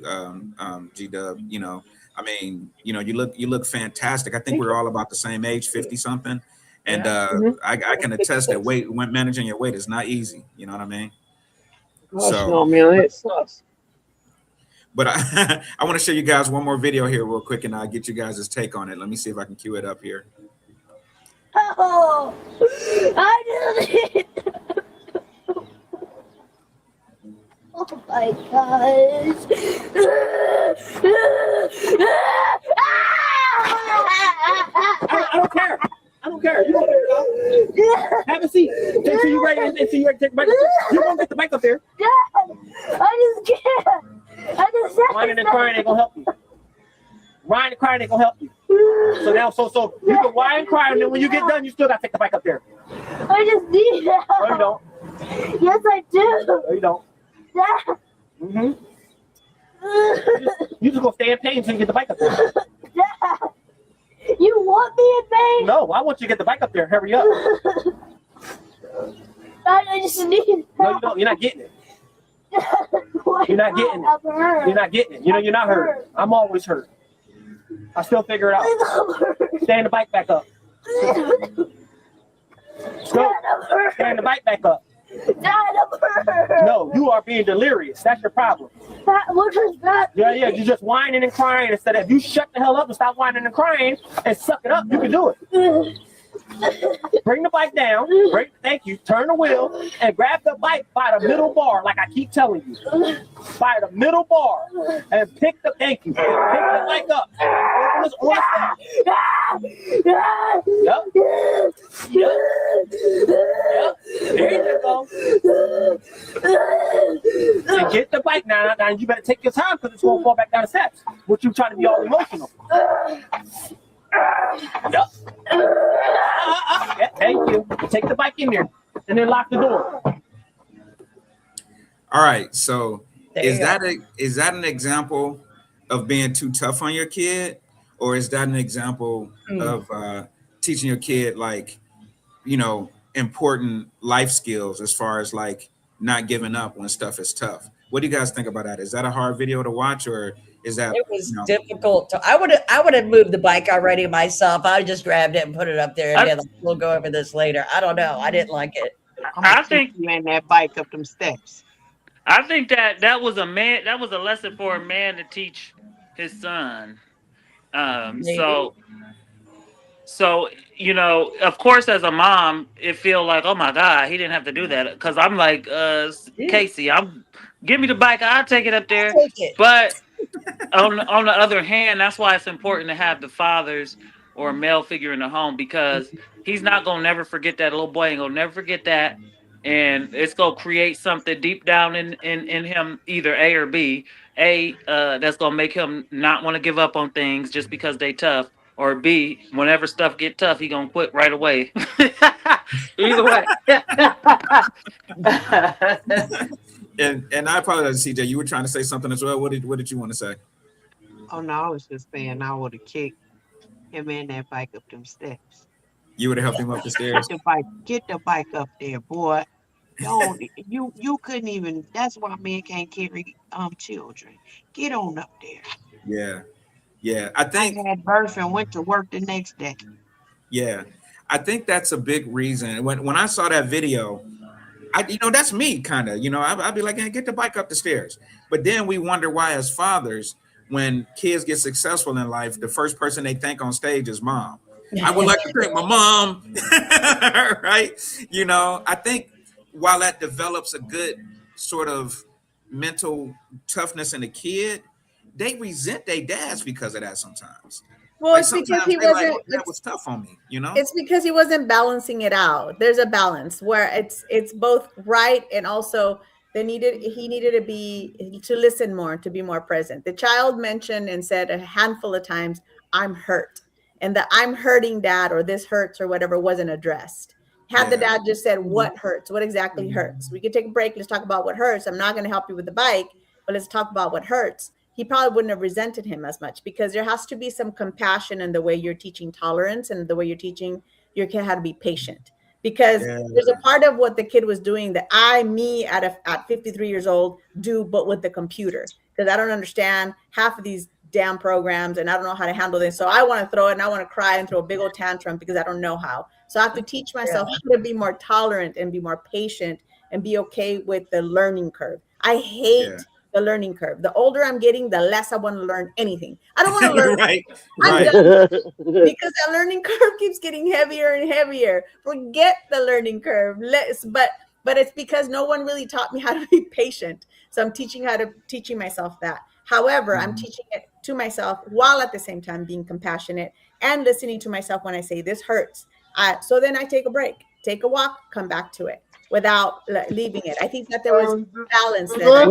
Speaker 1: G Dub. I mean, you look fantastic. I think
Speaker 5: Thank
Speaker 1: we're
Speaker 5: you.
Speaker 1: all about the same age, 50 something. And
Speaker 4: Yeah.
Speaker 1: I can attest that
Speaker 5: 56.
Speaker 1: managing your weight is not easy. You know what I mean?
Speaker 5: Gosh,
Speaker 1: So,
Speaker 5: no, man, it sucks.
Speaker 1: but I want to show you guys one more video here real quick, and I'll get you guys' take on it. Let me see if I can cue it up here.
Speaker 11: Oh, I did it. Oh my gosh.
Speaker 6: I don't care. I don't care. You want to have a seat until you're ready. Until you're ready to take the bike up there. You won't get the bike up there.
Speaker 11: I just can't. I just
Speaker 6: Whining and crying ain't gonna help you. Whining and crying ain't gonna help you. So now, so you can whine and cry, and then when you get done, you still gotta take the bike up there.
Speaker 11: I just need help.
Speaker 6: No, you don't.
Speaker 11: Yes, I do.
Speaker 6: No, you don't.
Speaker 11: Dad.
Speaker 6: Mm-hmm. You just gonna stay in pain until you get the bike up there.
Speaker 11: Dad. You want me in pain?
Speaker 6: No, I want you to get the bike up there. Hurry up.
Speaker 11: I just need help.
Speaker 6: No, you don't. You're not getting it. You're not getting it. You're not getting it. You're not hurt. I'm always hurt. I still figure it out. Stand the bike back up. Go. Stand the bike back up.
Speaker 11: Dad, I'm hurt.
Speaker 6: No, you are being delirious. That's your problem.
Speaker 11: What was that?
Speaker 6: Yeah, you're just whining and crying instead of, if you shut the hell up and stop whining and crying and suck it up, you can do it. Bring the bike down. Thank you. Turn the wheel and grab the bike by the middle bar, like I keep telling you. By the middle bar and pick the. Thank you. Pick the bike up. Open this on Yep. There you go. And get the bike now. Now you better take your time because it's gonna fall back down the steps. What you trying to be all emotional? Yep. Yeah, thank you. Take the bike in there and then lock the door.
Speaker 1: All right. So is
Speaker 4: go.
Speaker 1: that an example of being too tough on your kid, or is that an example of teaching your kid, like, important life skills as far as like not giving up when stuff is tough. What do you guys think about that? Is that a hard video to watch, or is that,
Speaker 4: It was
Speaker 1: you know?
Speaker 4: difficult to. I would have moved the bike already myself. I just grabbed it and put it up there and
Speaker 3: I,
Speaker 4: been like, we'll go over this later. I don't know. I didn't like it.
Speaker 8: I'm gonna
Speaker 3: I
Speaker 8: keep
Speaker 3: think
Speaker 8: you in that bike up them steps.
Speaker 3: I think that was a man. That was a lesson for a man to teach his son. Um,
Speaker 4: Maybe.
Speaker 3: so so of course, as a mom, it feel like, oh my God, he didn't have to do that. Because I'm like,
Speaker 4: Yeah,
Speaker 3: Casey, give me the bike, I'll take it up there.
Speaker 4: I'll take it.
Speaker 3: But on the other hand, that's why it's important to have the fathers or a male figure in the home, because he's not gonna never forget that. Little boy ain't gonna never forget that, and it's gonna create something deep down in him, either A or B. That's gonna make him not want to give up on things just because they tough, or B, whenever stuff get tough, he gonna quit right away. Either way.
Speaker 1: And I apologize, CJ. You were trying to say something as well. What did you want to say?
Speaker 8: Oh no, I was just saying I would have kicked him in that bike up them steps.
Speaker 1: You would have helped him up the stairs.
Speaker 8: Get the bike up there, boy. Don't you couldn't even. That's why men can't carry children. Get on up there.
Speaker 1: Yeah, yeah. I
Speaker 8: I
Speaker 1: think
Speaker 8: had birth and went to work the next day.
Speaker 1: yeah, I think that's a big reason. When I saw that video, that's me kind of. I'd be like, hey, get the bike up the stairs. But then we wonder why, as fathers, when kids get successful in life, the first person they thank on stage is mom. I would like to thank my mom, right? I think while that develops a good sort of mental toughness in a kid, they resent their dads because of that sometimes.
Speaker 2: Well,
Speaker 1: Like
Speaker 2: it's because
Speaker 1: sometimes
Speaker 2: he
Speaker 1: they like,
Speaker 2: wasn't.
Speaker 1: that was tough on me.
Speaker 2: It's because he wasn't balancing it out. There's a balance where it's both right, and also he needed to listen more, to be more present. The child mentioned and said a handful of times, "I'm hurt," and the "I'm hurting, dad," or "this hurts," or whatever wasn't addressed. Had the
Speaker 1: Yeah.
Speaker 2: dad just said, "What hurts? What exactly hurts? We could take a break. Let's talk about what hurts. I'm not going to help you with the bike, but let's talk about what hurts." He probably wouldn't have resented him as much, because there has to be some compassion in the way you're teaching tolerance and the way you're teaching your kid how to be patient. Because
Speaker 1: Yeah.
Speaker 2: there's a part of what the kid was doing that me at 53 years old do, but with the computer, because I don't understand half of these damn programs and I don't know how to handle this. So I want to throw it and I want to cry and throw a big old tantrum because I don't know how. So I have to teach myself how to be more tolerant and be more patient and be okay with the learning curve. I hate
Speaker 1: Yeah.
Speaker 2: the learning curve. The older I'm getting, the less I want to learn anything. I don't want to learn.
Speaker 1: Right.
Speaker 2: I'm
Speaker 1: Right.
Speaker 2: done, because that learning curve keeps getting heavier and heavier. Forget the learning curve. But it's because no one really taught me how to be patient. So I'm teaching myself that. However, I'm teaching it to myself while at the same time being compassionate and listening to myself when I say this hurts. So then I take a break, take a walk, come back to it without leaving it. I think that there was balance there.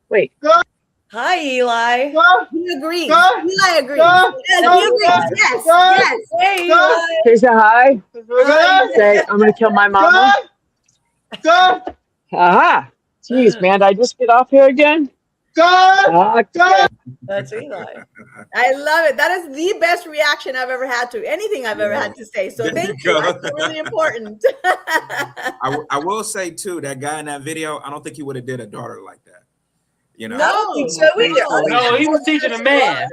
Speaker 5: Wait.
Speaker 4: Hi, Eli.
Speaker 2: He agrees. Eli agrees. Yes, he agrees. Yes.
Speaker 4: Hey, Eli.
Speaker 5: Say hi. Say, I'm going to kill my mama. Aha. Jeez, man, did I just get off here again?
Speaker 4: That's Eli.
Speaker 2: I love it. That is the best reaction I've ever had to anything I've ever had to say. So
Speaker 1: There
Speaker 2: thank
Speaker 1: you
Speaker 2: you.
Speaker 1: go.
Speaker 2: That's really important.
Speaker 1: I will say too, that guy in that video, I don't think he would have did a daughter like that.
Speaker 4: I don't think so either.
Speaker 3: No, he was teaching a man.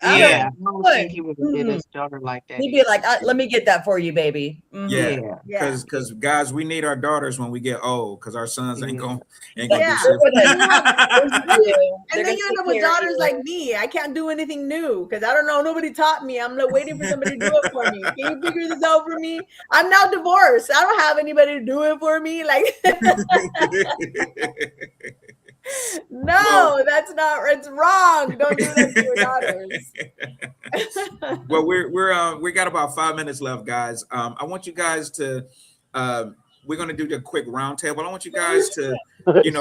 Speaker 8: Yeah, I don't think he would have did his daughter like that.
Speaker 4: He'd be like, let me get that for you, baby. Mhm.
Speaker 1: Yeah,
Speaker 2: Yeah.
Speaker 1: because guys, we need our daughters when we get old, because our sons ain't gonna
Speaker 4: Yeah.
Speaker 1: do
Speaker 2: Yeah.
Speaker 1: shit.
Speaker 2: And then you end up with daughters like me. I can't do anything new because I don't know. Nobody taught me. I'm like waiting for somebody to do it for me. Can you figure this out for me? I'm now divorced. I don't have anybody to do it for me. Like, no, that's not. It's wrong. Don't do that to your daughters.
Speaker 1: Well, we got about 5 minutes left, guys. I want you guys to we're going to do the quick roundtable. I want you guys to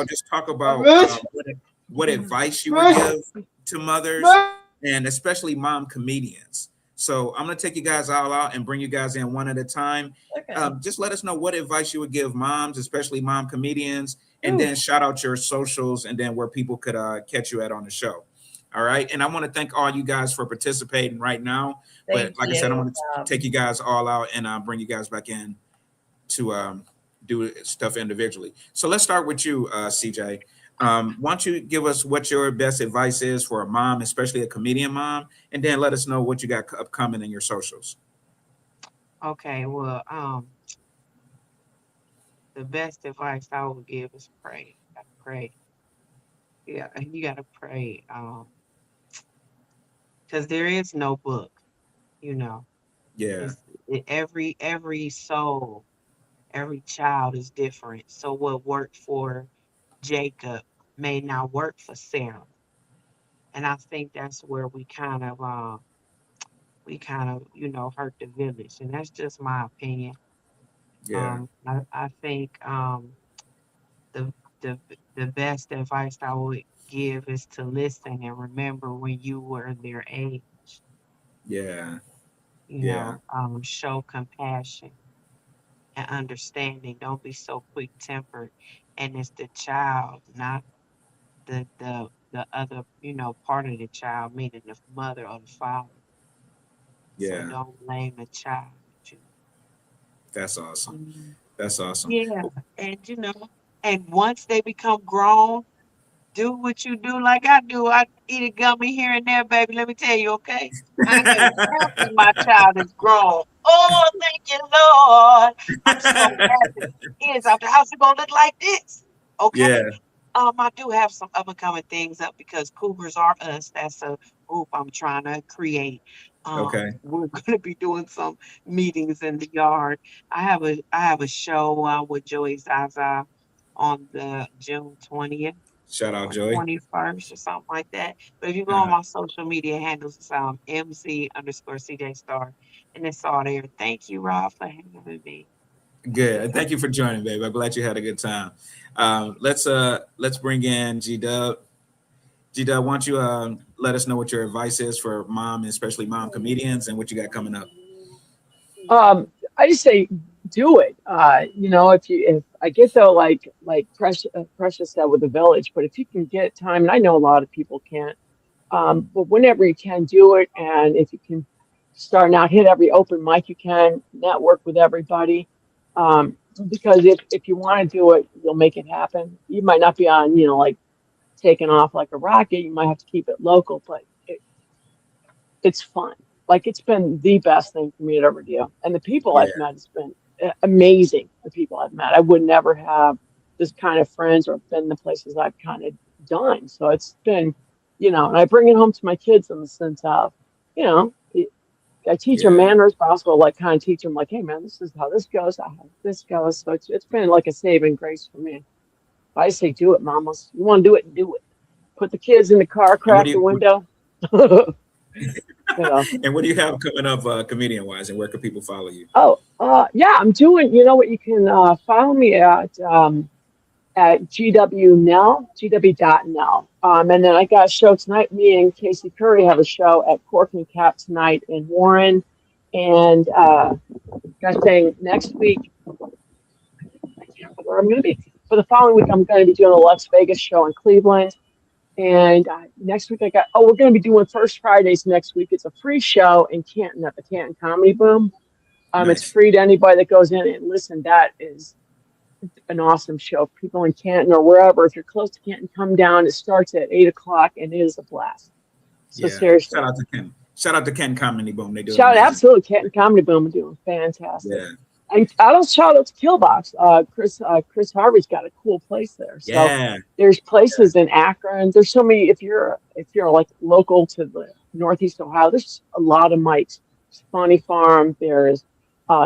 Speaker 1: just talk about what advice you would give to mothers and especially mom comedians. So I'm going to take you guys all out and bring you guys in one at a time.
Speaker 4: Okay.
Speaker 1: Just let us know what advice you would give moms, especially mom comedians, and then shout out your socials and then where people could catch you at on the show. All right. And I want to thank all you guys for participating right now.
Speaker 4: Thank
Speaker 1: But like I said, I
Speaker 4: you.
Speaker 1: want to take you guys all out and bring you guys back in to do stuff individually. So let's start with you, CJ. Why don't you give us what your best advice is for a mom, especially a comedian mom, and then let us know what you got upcoming in your socials.
Speaker 8: Okay, well, the best advice I would give is pray. You gotta pray. Yeah, you gotta pray. Because there is no book, you know.
Speaker 1: Yeah,
Speaker 8: Every soul, every child is different. So what worked for Jacob may not work for Sarah. And I think that's where we kind of hurt the village. And that's just my opinion.
Speaker 1: yeah,
Speaker 8: I think the the the best advice I would give is to listen and remember when you were their age,
Speaker 1: yeah, yeah,
Speaker 8: show compassion and understanding. Don't be so quick tempered. And it's the child, not the other, part of the child, meaning the mother or the father. So
Speaker 1: yeah.
Speaker 8: don't blame the child. but
Speaker 1: That's awesome.
Speaker 8: Mm,
Speaker 1: That's awesome.
Speaker 8: Yeah, and once they become grown, do what you do like I do. I eat a gummy here and there, baby. Let me tell you, okay? I am happy my child is grown. Oh, thank you, Lord. I'm so happy. He is out the house. He gonna look like this. Okay.
Speaker 1: Yeah.
Speaker 8: I do have some up and coming things up because Cougars Are Us. That's a group I'm trying to create.
Speaker 1: Okay.
Speaker 8: We're gonna be doing some meetings in the yard. I have a show with Joey Zaza on the June 20th
Speaker 1: Shout out,
Speaker 8: or
Speaker 1: Joey.
Speaker 8: 21st or something like that. But if you go on
Speaker 1: Uh,
Speaker 8: my social media handles, it's MC_CJ Star, and it's all there. Thank you, Rob, for having me.
Speaker 1: good. Thank you for joining, babe. I'm glad you had a good time. Let's bring in G Dub. G Dub, why don't you let us know what your advice is for mom, especially mom comedians, and what you got coming up?
Speaker 5: I just say do it. If I get though, like Precious said with the village, but if you can get time, and I know a lot of people can't, but whenever you can do it, and if you can start out, hit every open mic you can, network with everybody. Because if you want to do it, you'll make it happen. You might not be on, like taking off like a rocket. You might have to keep it local, but it's fun. Like it's been the best thing for me to ever do. And the people
Speaker 1: Yeah,
Speaker 5: I've met has been amazing. The people I've met, I would never have this kind of friends or been the places I've kind of done. So it's been, and I bring it home to my kids in the sense of, you know, I teach them
Speaker 1: yeah,
Speaker 5: manners, but also like kind of teach them like, hey man, this is how this goes, how this goes. So it's been like a saving grace for me. I say, do it, mamas. You want to do it, do it. Put the kids in the car,
Speaker 1: and what do
Speaker 5: crack the
Speaker 1: you
Speaker 5: window. you know.
Speaker 1: and what do you have coming up, comedian wise, and where can people follow you?
Speaker 5: Oh, yeah, I'm doing. You know what? You can follow me at GW.Nell. And then I got a show tonight. Me and Casey Curry have a show at Cork and Cap tonight in Warren. And gosh dang, next week, I can't remember where I'm going to be. For the following week, I'm going to be doing a Las Vegas show in Cleveland. And next week, we're going to be doing First Fridays next week. It's a free show in Canton at the Canton Comedy Boom. It's
Speaker 1: Nice.
Speaker 5: free to anybody that goes in and listen. That is an awesome show. People in Canton or wherever, if you're close to Canton, come down. It starts at 8 o'clock and it is a blast. So
Speaker 1: Yeah.
Speaker 5: seriously,
Speaker 1: Shout out to Ken. Shout out to Ken Comedy Boom. They do amazing.
Speaker 5: absolutely, Canton Comedy Boom are doing fantastic.
Speaker 1: Yeah.
Speaker 5: And I don't shout out to Killbox. Chris Harvey's got a cool place there. So
Speaker 1: Yeah.
Speaker 5: there's places in Akron. There's so many. If you're like local to the Northeast Ohio, there's a lot of mics. There's Funny Farm. There's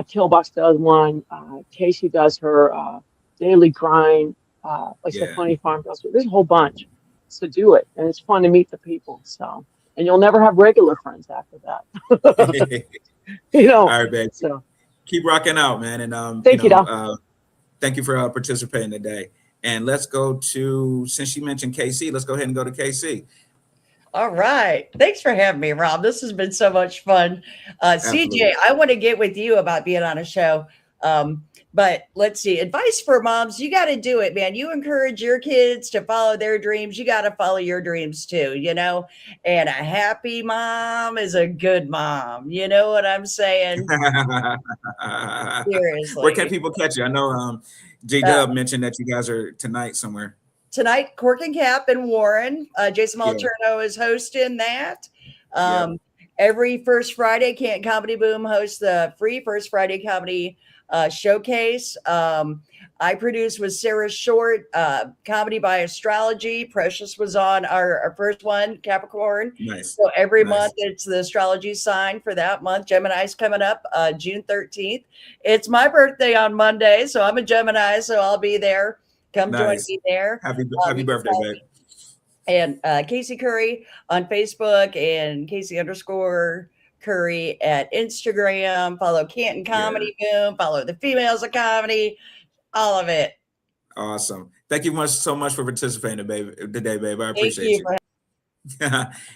Speaker 5: Killbox does one. Casey does her Daily Grind. Like I said,
Speaker 1: Yeah.
Speaker 5: Funny Farm does. There's a whole bunch. So do it, and it's fun to meet the people. So, and you'll never have regular friends after that.
Speaker 1: All right, babe.
Speaker 5: So
Speaker 1: Keep rocking out, man. And
Speaker 5: thank you, Dom.
Speaker 1: thank you for participating today. And let's go to, since you mentioned KC, let's go ahead and go to KC.
Speaker 4: All right. Thanks for having me, Rob. This has been so much fun. CJ,
Speaker 1: Absolutely.
Speaker 4: I want to get with you about being on a show. But let's see, advice for moms. You got to do it, man. You encourage your kids to follow their dreams. You got to follow your dreams too, you know, and a happy mom is a good mom. You know what I'm saying?
Speaker 1: Where can
Speaker 4: Seriously.
Speaker 1: people catch you? I know J
Speaker 4: Uh,
Speaker 1: Dub mentioned that you guys are tonight somewhere.
Speaker 4: Tonight, Cork and Cap and Warren. Jason
Speaker 1: Yeah.
Speaker 4: Malturno is hosting that.
Speaker 1: Yep.
Speaker 4: Every first Friday, Can't Comedy Boom hosts the free First Friday Comedy Showcase. I produced with Sarah Short, Comedy by Astrology. Precious was on our first one, Capricorn.
Speaker 1: Nice.
Speaker 4: So every
Speaker 1: Nice.
Speaker 4: month, it's the astrology sign for that month. Gemini's coming up June 13th. It's my birthday on Monday, so I'm a Gemini, so I'll be there. Come join
Speaker 1: Nice.
Speaker 4: me there.
Speaker 1: Happy birthday, babe.
Speaker 4: And Casey Curry on Facebook and Casey_Curry at Instagram. Follow Canton Comedy Boom. Follow the Females of Comedy. All of it.
Speaker 1: Awesome. Thank you so much for participating today, babe. I
Speaker 4: Thank
Speaker 1: appreciate
Speaker 4: you.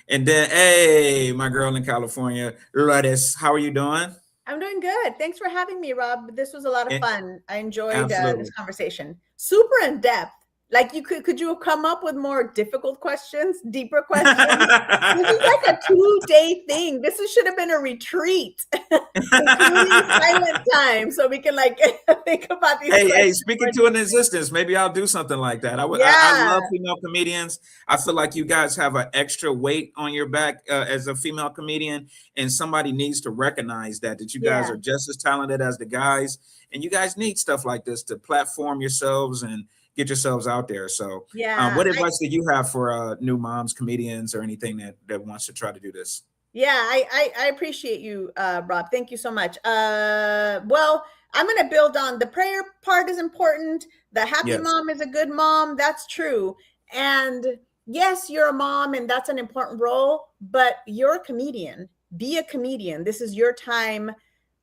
Speaker 1: And then, hey, my girl in California, Lourdes, how are you doing?
Speaker 2: I'm doing good. Thanks for having me, Rob. This was a lot of fun. I enjoyed this conversation. Super in depth. Like could you come up with more difficult questions, deeper questions? This is like a 2-day thing. This should have been a retreat, including silent time, so we can like think about these.
Speaker 1: Hey, speaking to an existence, maybe I'll do something like that. I love female comedians. I feel like you guys have an extra weight on your back as a female comedian, and somebody needs to recognize that you guys are just as talented as the guys, and you guys need stuff like this to platform yourselves and get yourselves out there. So what advice do you have for new moms, comedians, or anything that wants to try to do this?
Speaker 2: Yeah, I appreciate you, Rob. Thank you so much. Well, I'm going to build on the prayer part is important. The happy mom is a good mom. That's true. And yes, you're a mom and that's an important role, but you're a comedian. Be a comedian. This is your time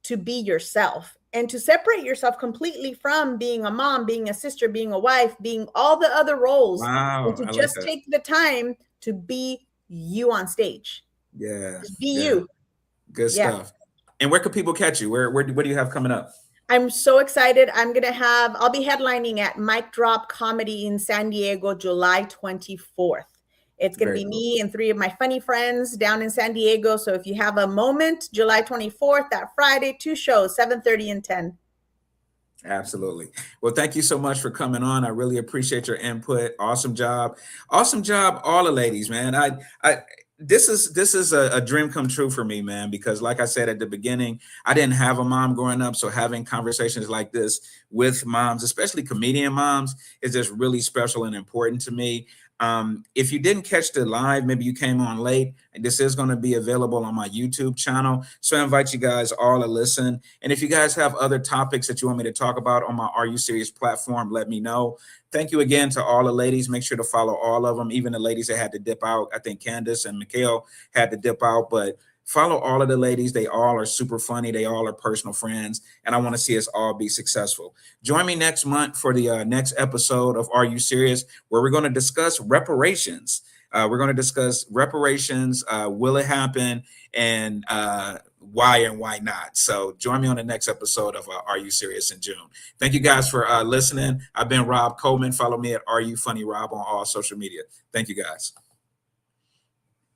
Speaker 2: to be yourself and to separate yourself completely from being a mom, being a sister, being a wife, being all the other roles.
Speaker 1: Wow.
Speaker 2: And to just take the time to be you on stage.
Speaker 1: Yeah.
Speaker 2: Just be you.
Speaker 1: Good stuff. And where can people catch you? Where do you have coming up?
Speaker 2: I'm so excited. I'll be headlining at Mic Drop Comedy in San Diego, July 24th. It's going to be me and 3 of my funny friends down in San Diego. So if you have a moment, July 24th, that Friday, 2 shows, 7:30 and 10.
Speaker 1: Absolutely. Well, thank you so much for coming on. I really appreciate your input. Awesome job. Awesome job, all the ladies, man. This is a dream come true for me, man, because like I said at the beginning, I didn't have a mom growing up. So having conversations like this with moms, especially comedian moms, is just really special and important to me. If you didn't catch the live, maybe you came on late, this is going to be available on my YouTube channel. So I invite you guys all to listen. And if you guys have other topics that you want me to talk about on my Are You Serious platform, let me know. Thank you again to all the ladies. Make sure to follow all of them, even the ladies that had to dip out. I think Candace and Mikhail had to dip out, but follow all of the ladies. They all are super funny. They all are personal friends. And I want to see us all be successful. Join me next month for the next episode of Are You Serious, where we're going to discuss reparations. We're going to discuss reparations. Will it happen? And why and why not? So join me on the next episode of Are You Serious in June. Thank you guys for listening. I've been Rob Coleman. Follow me at Are You Funny Rob on all social media. Thank you guys.